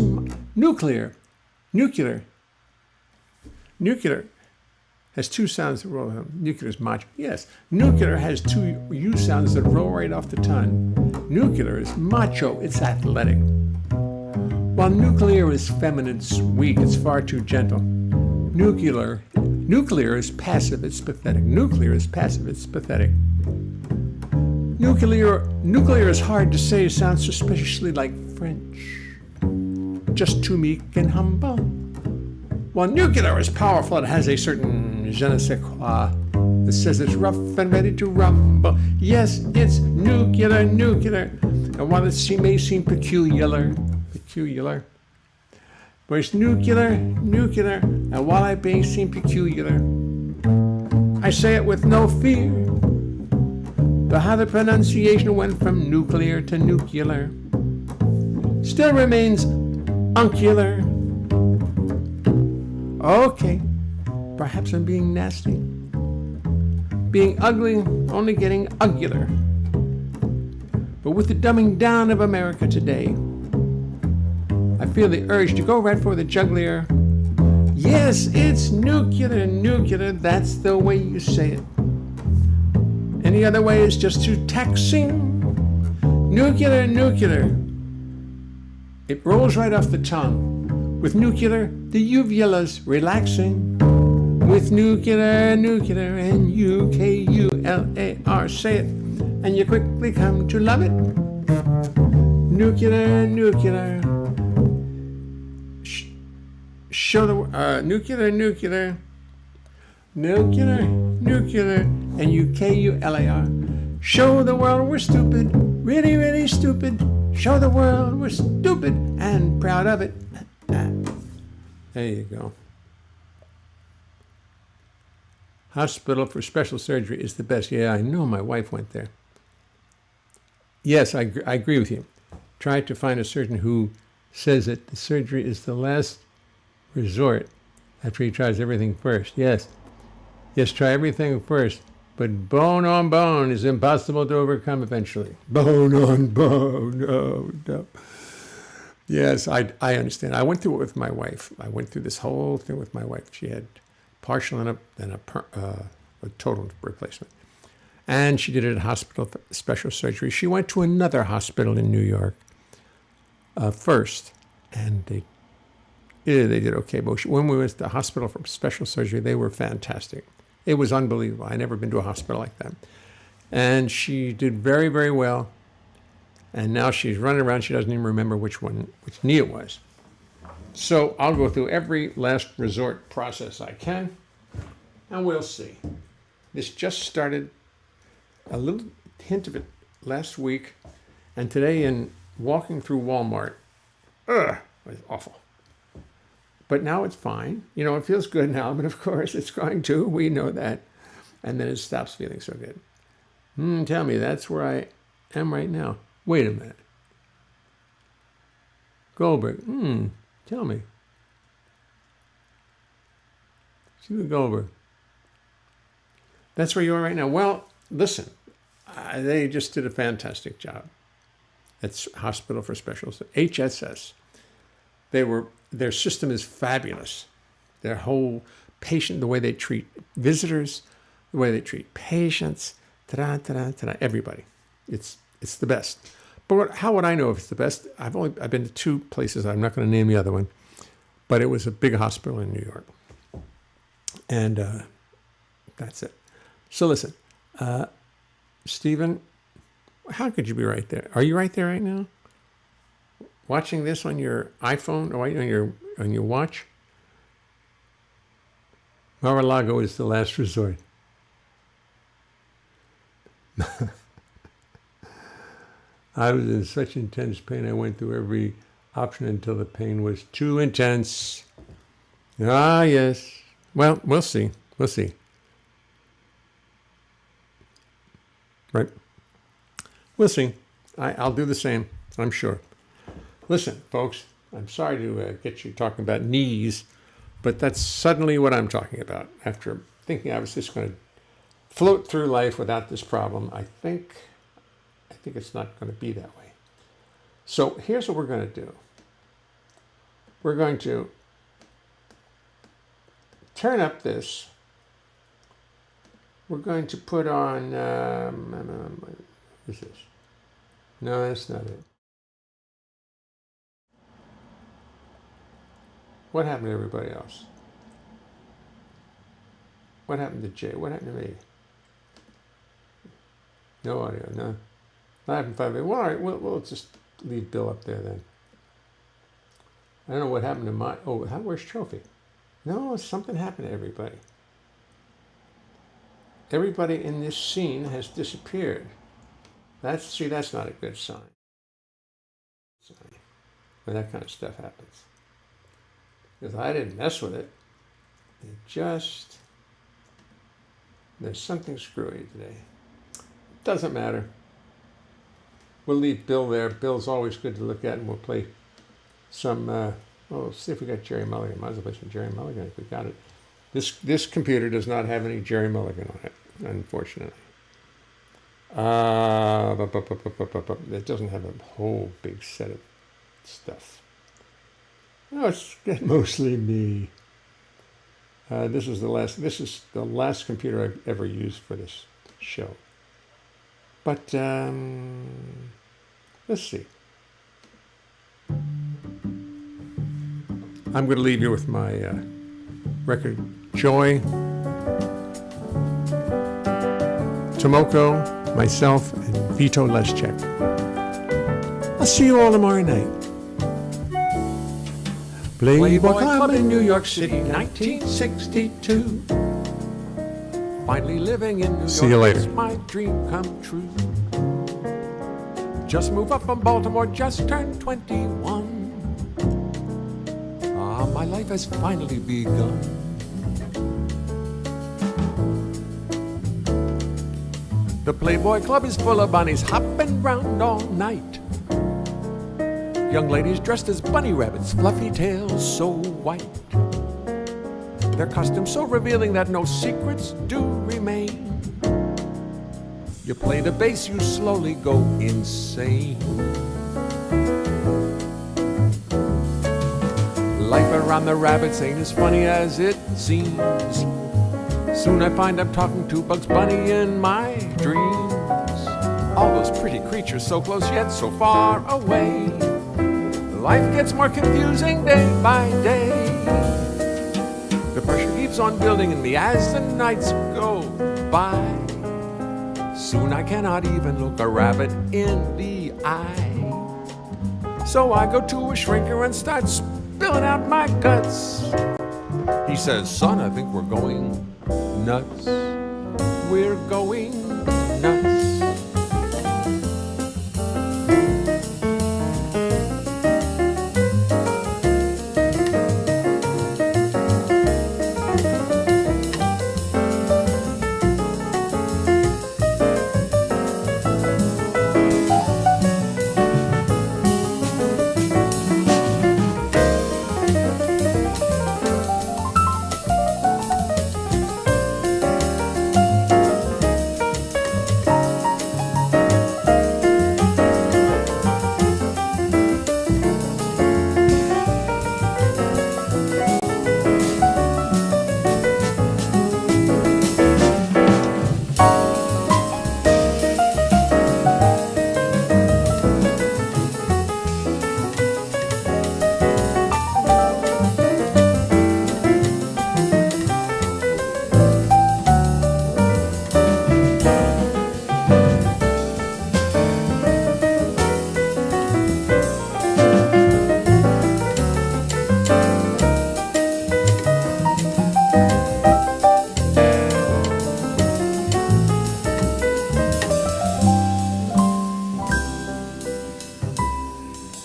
nuclear. Nuclear has 2 sounds that roll. Nuclear is macho. Yes. Nuclear has 2 U sounds that roll right off the tongue. Nuclear is macho. It's athletic. While nuclear is feminine, it's weak, it's far too gentle. Nuclear is passive, it's pathetic. Nuclear is passive, it's pathetic. Nuclear is hard to say, sounds suspiciously like French. Just too meek and humble. While nuclear is powerful, it has a certain je ne sais quoi that says it's rough and ready to rumble. Yes, it's nuclear. And while she may seem peculiar, but it's nuclear, nuclear, and while I may seem peculiar, I say it with no fear. But how the pronunciation went from nuclear to nuclear still remains uncular. Okay, perhaps I'm being nasty. Being ugly, only getting uglier. But with the dumbing down of America today, I feel the urge to go right for the jugular. Yes, it's nuclear, nuclear, that's the way you say it. Any other way is just too taxing. Nuclear, nuclear. It rolls right off the tongue. With nuclear, the uvula's relaxing. With nuclear, nuclear, and UKULAR, say it, and you quickly come to love it. Nuclear, nuclear. Show the nuclear, nuclear, nuclear, nuclear, and UKULAR. Show the world we're stupid, really, really stupid. Show the world we're stupid and proud of it. There you go. Hospital for Special Surgery is the best. Yeah, I know, my wife went there. Yes, I agree with you. Try to find a surgeon who says that the surgery is the last resort after he tries everything first. Yes, try everything first, but bone on bone is impossible to overcome eventually. Bone on bone, oh no. Yes, I understand. I went through it with my wife. I went through this whole thing with my wife. She had partial and a total replacement. And she did it at Hospital for Special Surgery. She went to another hospital in New York first, and they did okay. But when we went to the Hospital for Special Surgery, they were fantastic. It was unbelievable. I'd never been to a hospital like that. And she did very, very well. And now she's running around. She doesn't even remember which knee it was. So I'll go through every last resort process I can, and we'll see. This just started, a little hint of it last week, and today in walking through Walmart, it was awful. But now it's fine. You know, it feels good now, but of course it's going to. We know that. And then it stops feeling so good. Tell me, that's where I am right now. Wait a minute. Goldberg. Tell me. Stephen Goldberg. That's where you are right now. Well, listen, they just did a fantastic job. It's Hospital for Special HSS. Their system is fabulous. Their whole patient, the way they treat visitors, the way they treat patients, everybody. It's the best. But how would I know if it's the best? I've been to two places. I'm not going to name the other one, but it was a big hospital in New York, and that's it. So listen, Stephen, how could you be right there? Are you right there right now? Watching this on your iPhone or on your watch? Mar-a-Lago is the last resort. I was in such intense pain, I went through every option until the pain was too intense. Ah, yes. Well, we'll see. We'll see. Right? We'll see. I'll do the same, I'm sure. Listen, folks, I'm sorry to get you talking about knees, but that's suddenly what I'm talking about. After thinking I was just going to float through life without this problem, I think it's not going to be that way. So here's what we're going to do. We're going to turn up this. We're going to put on, what is this? No, that's not it. What happened to everybody else? What happened to Jay? What happened to me? No audio, no. Not having 5 minutes. Well, all right, we'll just leave Bill up there then. I don't know what happened to my... Oh, where's Trophy? No, something happened to everybody. Everybody in this scene has disappeared. That's not a good sign. When that kind of stuff happens. because I didn't mess with it. There's something screwy today. Doesn't matter. We'll leave Bill there. Bill's always good to look at, and we'll play some, see if we got Jerry Mulligan. Might as well play some Jerry Mulligan if we got it. This computer does not have any Jerry Mulligan on it, unfortunately. It doesn't have a whole big set of stuff. No, it's mostly me. This is the last computer I've ever used for this show. But let's see. I'm going to leave you with my record Joy, Tomoko, myself, and Vito Leschek. I'll see you all tomorrow night. Playboy Club in New York City, 1962. Finally living in New York. See you later. It's my dream come true. Just moved up from Baltimore, just turned 21. My life has finally begun. The Playboy Club is full of bunnies hopping round all night. Young ladies dressed as bunny rabbits, fluffy tails so white. Their costumes so revealing that no secrets do remain. You play the bass, you slowly go insane. Life around the rabbits ain't as funny as it seems. Soon I find I'm talking to Bugs Bunny in my dreams. All those pretty creatures so close yet so far away. Life gets more confusing day by day. The pressure keeps on building in me as the nights go by. Soon I cannot even look a rabbit in the eye. So I go to a shrinker and start spilling out my guts. He says, son, I think we're going nuts. We're going nuts.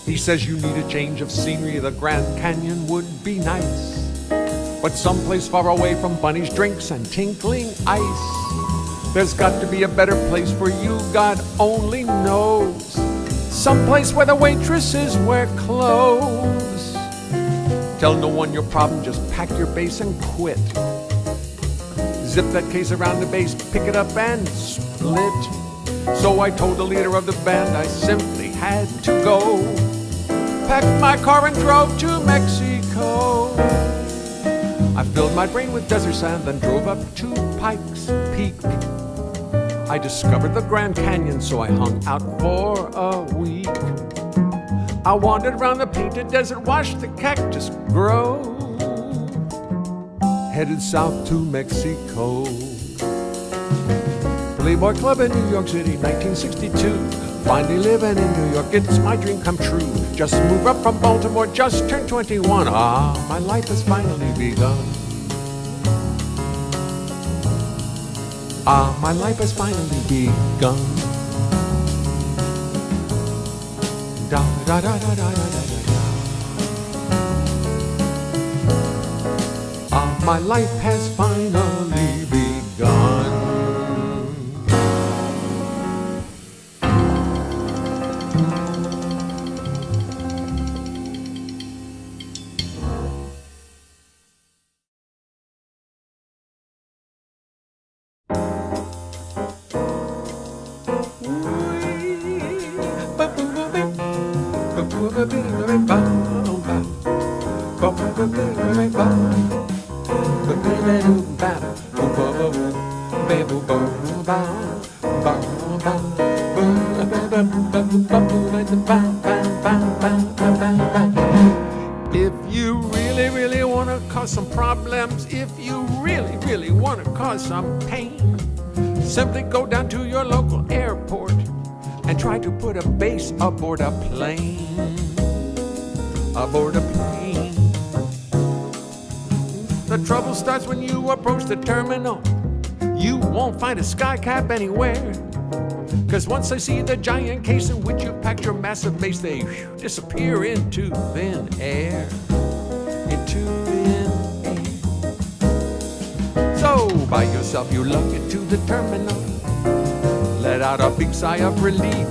He says you need a change of scenery, the Grand Canyon would be nice. But someplace far away from bunnies, drinks, and tinkling ice. There's got to be a better place for you, God only knows. Someplace where the waitresses wear clothes. Tell no one your problem, just pack your bass and quit. Zip that case around the bass, pick it up and split. So I told the leader of the band I simply had to go. Packed my car and drove to Mexico. I filled my brain with desert sand, then drove up to Pikes Peak. I discovered the Grand Canyon, so I hung out for a week. I wandered around the painted desert, watched the cactus grow. Headed south to Mexico. Playboy Club in New York City, 1962. Finally living in New York, it's my dream come true. Just moved up from Baltimore, just turned 21. Ah, my life has finally begun. Ah, my life has finally begun. Da da da da da da da da. my life has finally begun. If you really, really want to cause some problems, if you really, really want to cause some pain, simply go down to your local airport and try to put a base aboard a plane. Aboard a plane. The trouble starts when you approach the terminal. You won't find a sky cap anywhere, 'cause once they see the giant case in which you packed your massive base, they disappear into thin air. Into thin air. So by yourself you lug it to the terminal, let out a big sigh of relief.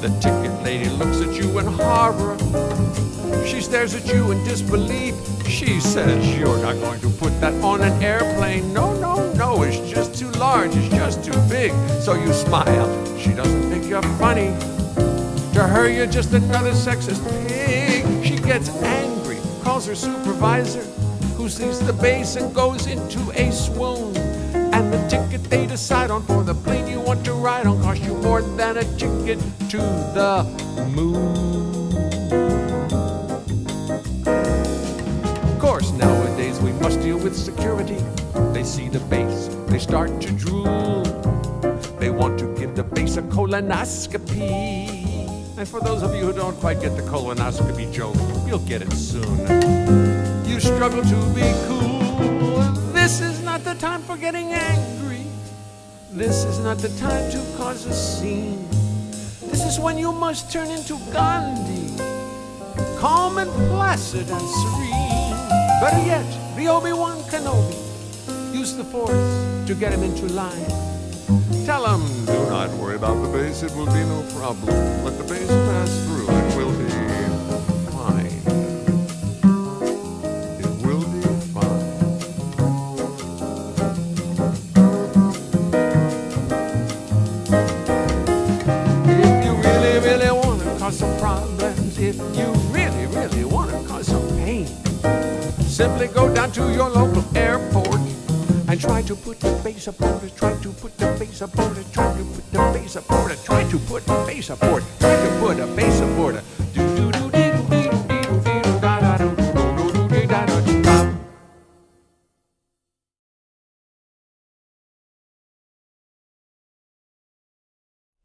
The ticket lady looks at you in horror. She stares at you in disbelief. She says, "You're not going to put that on an airplane. No, no, no, it's just too large, it's just too big." So you smile. She doesn't think you're funny. To her, you're just another sexist pig. She gets angry, calls her supervisor, who sees the base and goes into a swoon. And the ticket they decide on for the plane you want to ride on costs you more than a ticket to the moon. Of course, nowadays we must deal with security. They see the base, they start to drool. They want to give the base a colonoscopy. And for those of you who don't quite get the colonoscopy joke, you'll get it soon. You struggle to be cool. This is not the time for getting angry. This is not the time to cause a scene. This is when you must turn into Gandhi, calm and placid and serene. Better yet, the Obi-Wan Kenobi. Use the Force to get him into line. Tell him, "Do not worry about the base, it will be no problem. Let the base pass through, it will be fine. It will be fine." If you really, really want to cause some problems, if you really, really want to cause some pain, simply go down to your local airport and try to put the base aboard it, try to put the base aboard it, try to put the base aboard it, try to put the base aboard it, try to put a base aboard it.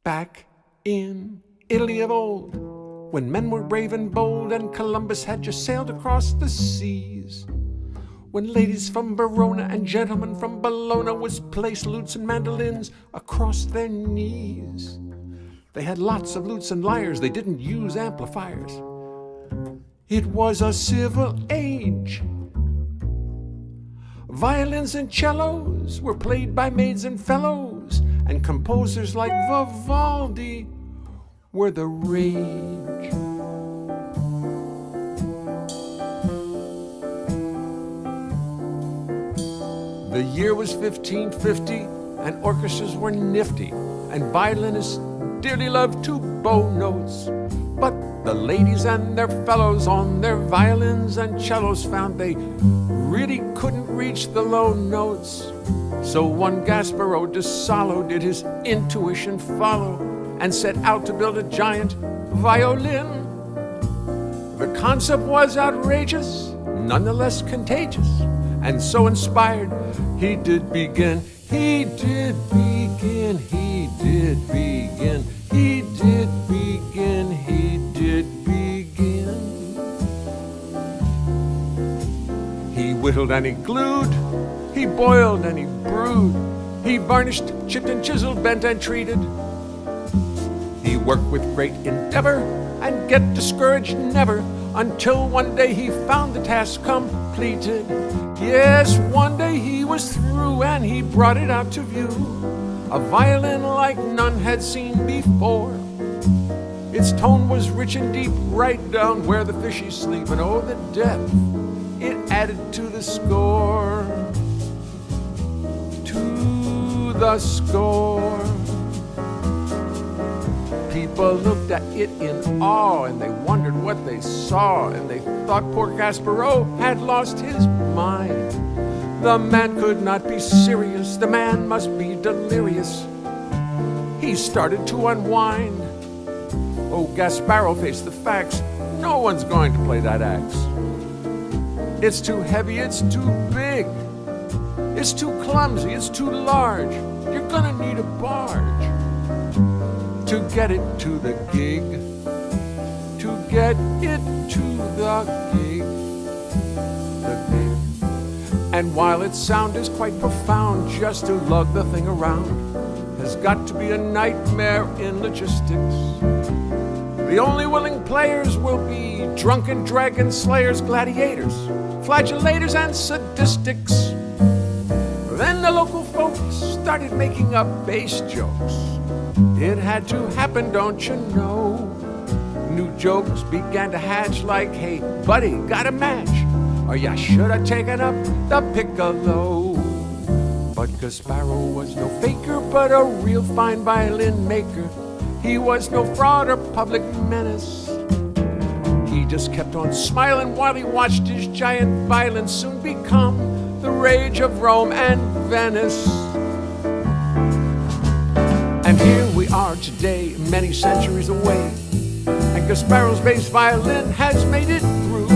Back in Italy of old, when men were brave and bold and Columbus had just sailed across the seas, when ladies from Verona and gentlemen from Bologna was placed lutes and mandolins across their knees. They had lots of lutes and lyres, they didn't use amplifiers. It was a civil age. Violins and cellos were played by maids and fellows, and composers like Vivaldi were the rage. The year was 1550, and orchestras were nifty, and violinists dearly loved to bow notes. But the ladies and their fellows on their violins and cellos found they really couldn't reach the low notes. So one Gasparo de Salo did his intuition follow and set out to build a giant violin. The concept was outrageous, nonetheless contagious, and so inspired, he did begin, he did begin, he did begin, he did begin, he did begin. He whittled and he glued, he boiled and he brewed, he varnished, chipped and chiseled, bent and treated. He worked with great endeavor and get discouraged never, until one day he found the task completed. Yes, one day he was through and he brought it out to view, a violin like none had seen before. Its tone was rich and deep, right down where the fishies sleep, and oh, the depth it added to the score. To the score. People looked at it in awe, and they wondered what they saw, and they thought poor Gasparo had lost his mind. The man could not be serious, the man must be delirious. He started to unwind. Oh, Gasparo faced the facts. No one's going to play that axe. It's too heavy, it's too big. It's too clumsy, it's too large. You're gonna need a barge to get it to the gig. To get it to the gig. The gig. And while its sound is quite profound, just to lug the thing around has got to be a nightmare in logistics. The only willing players will be drunken dragon slayers, gladiators, flagellators, and sadistics. Then the local folks started making up bass jokes. It had to happen, don't you know? New jokes began to hatch like, hey, buddy, got a match? Or ya should have taken up the piccolo. But Gasparo was no faker, but a real fine violin maker. He was no fraud or public menace. He just kept on smiling while he watched his giant violin soon become the rage of Rome and Venice. And here we are today, many centuries away, and Gasparo's bass violin has made it through.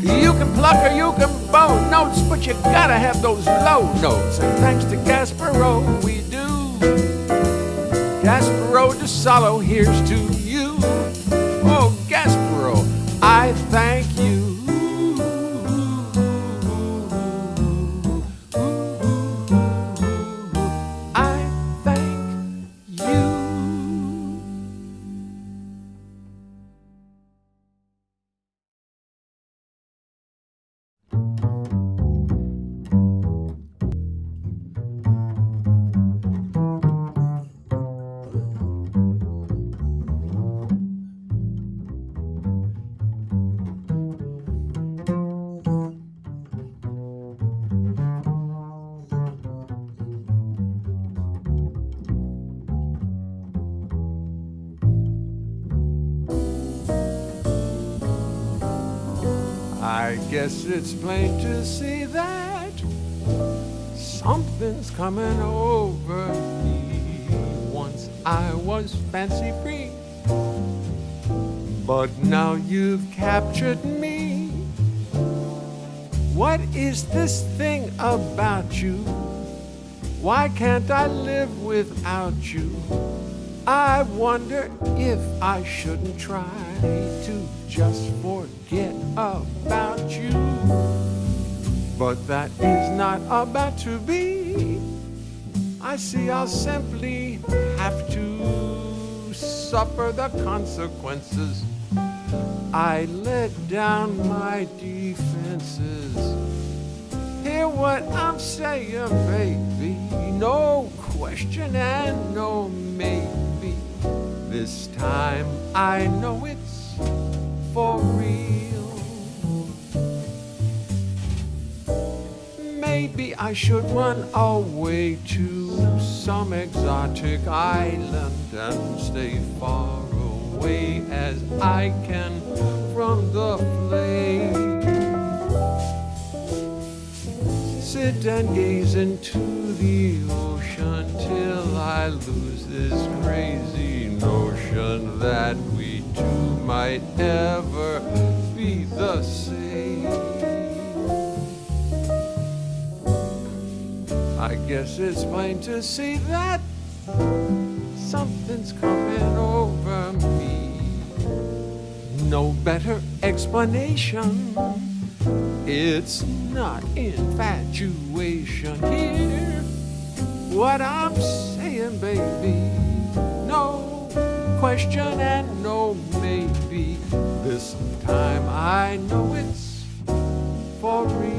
You can pluck or you can bow notes, but you gotta have those low notes, and thanks to Gasparo we do. Gasparo de Salo, here's to you. Oh, Gasparo, I thank you. I thank you. I guess it's plain to see that something's coming over me. Once I was fancy free, but now you've captured me. What is this thing about you? Why can't I live without you? I wonder if I shouldn't try to just forget about you. But that is not about to be. I see I'll simply have to suffer the consequences. I let down my defenses. Hear what I'm saying, baby. No question and no maybe. This time I know it's for real. Maybe I should run away to some exotic island and stay far away as I can from the flame. Sit and gaze into the ocean till I lose this crazy notion that we two might ever be the same. I guess it's plain to see that something's coming over me. No better explanation. It's not infatuation. Hear what I'm saying, baby. No question and no maybe. This time I know it's for real.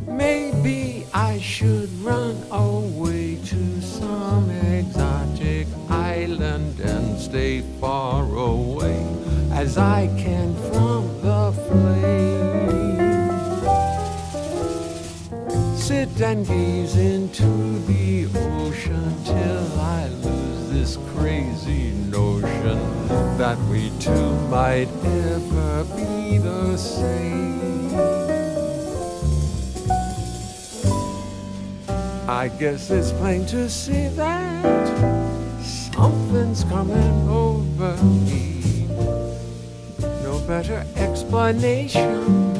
Maybe I should run away to some exotic island and stay far away as I can from the flames. Sit and gaze into the ocean till I lose this crazy notion that we two might ever be the same. I guess it's plain to see that something's coming over me. No better explanation.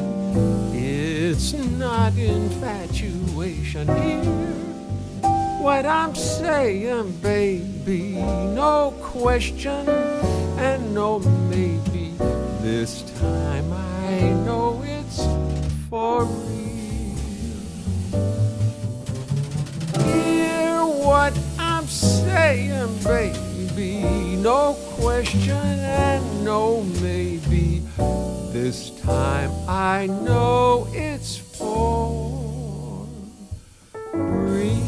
It's not infatuation. Hear what I'm saying, baby. No question and no maybe. This time I know it's for real. What I'm saying, baby, no question and no maybe. This time I know it's for real.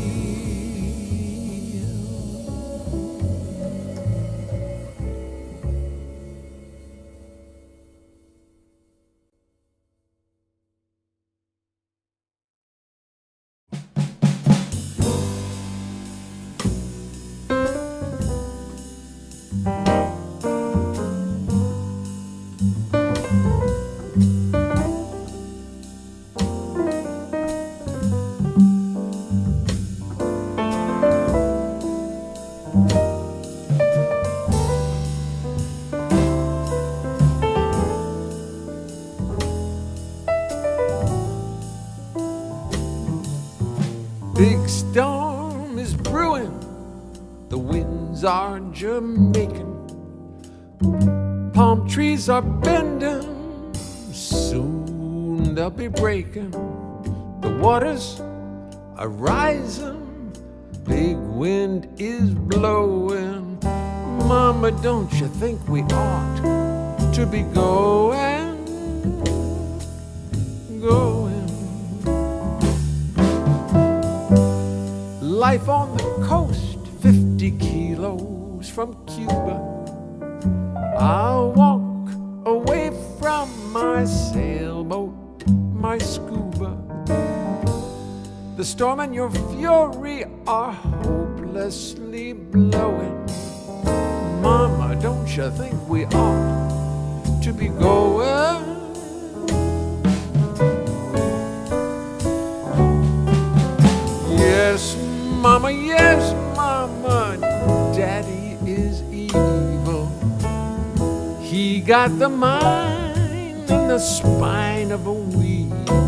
Big storm is brewing, the winds are Jamaican, palm trees are bending, soon they'll be breaking, the waters are rising, big wind is blowing. Mama, don't you think we ought to be going? Life on the coast, 50 kilos from Cuba. I'll walk away from my sailboat, my scuba. The storm and your fury are hopelessly blowing. Mama, don't you think we ought to be going? Yes, mama, daddy is evil. He got the mind and the spine of a weasel.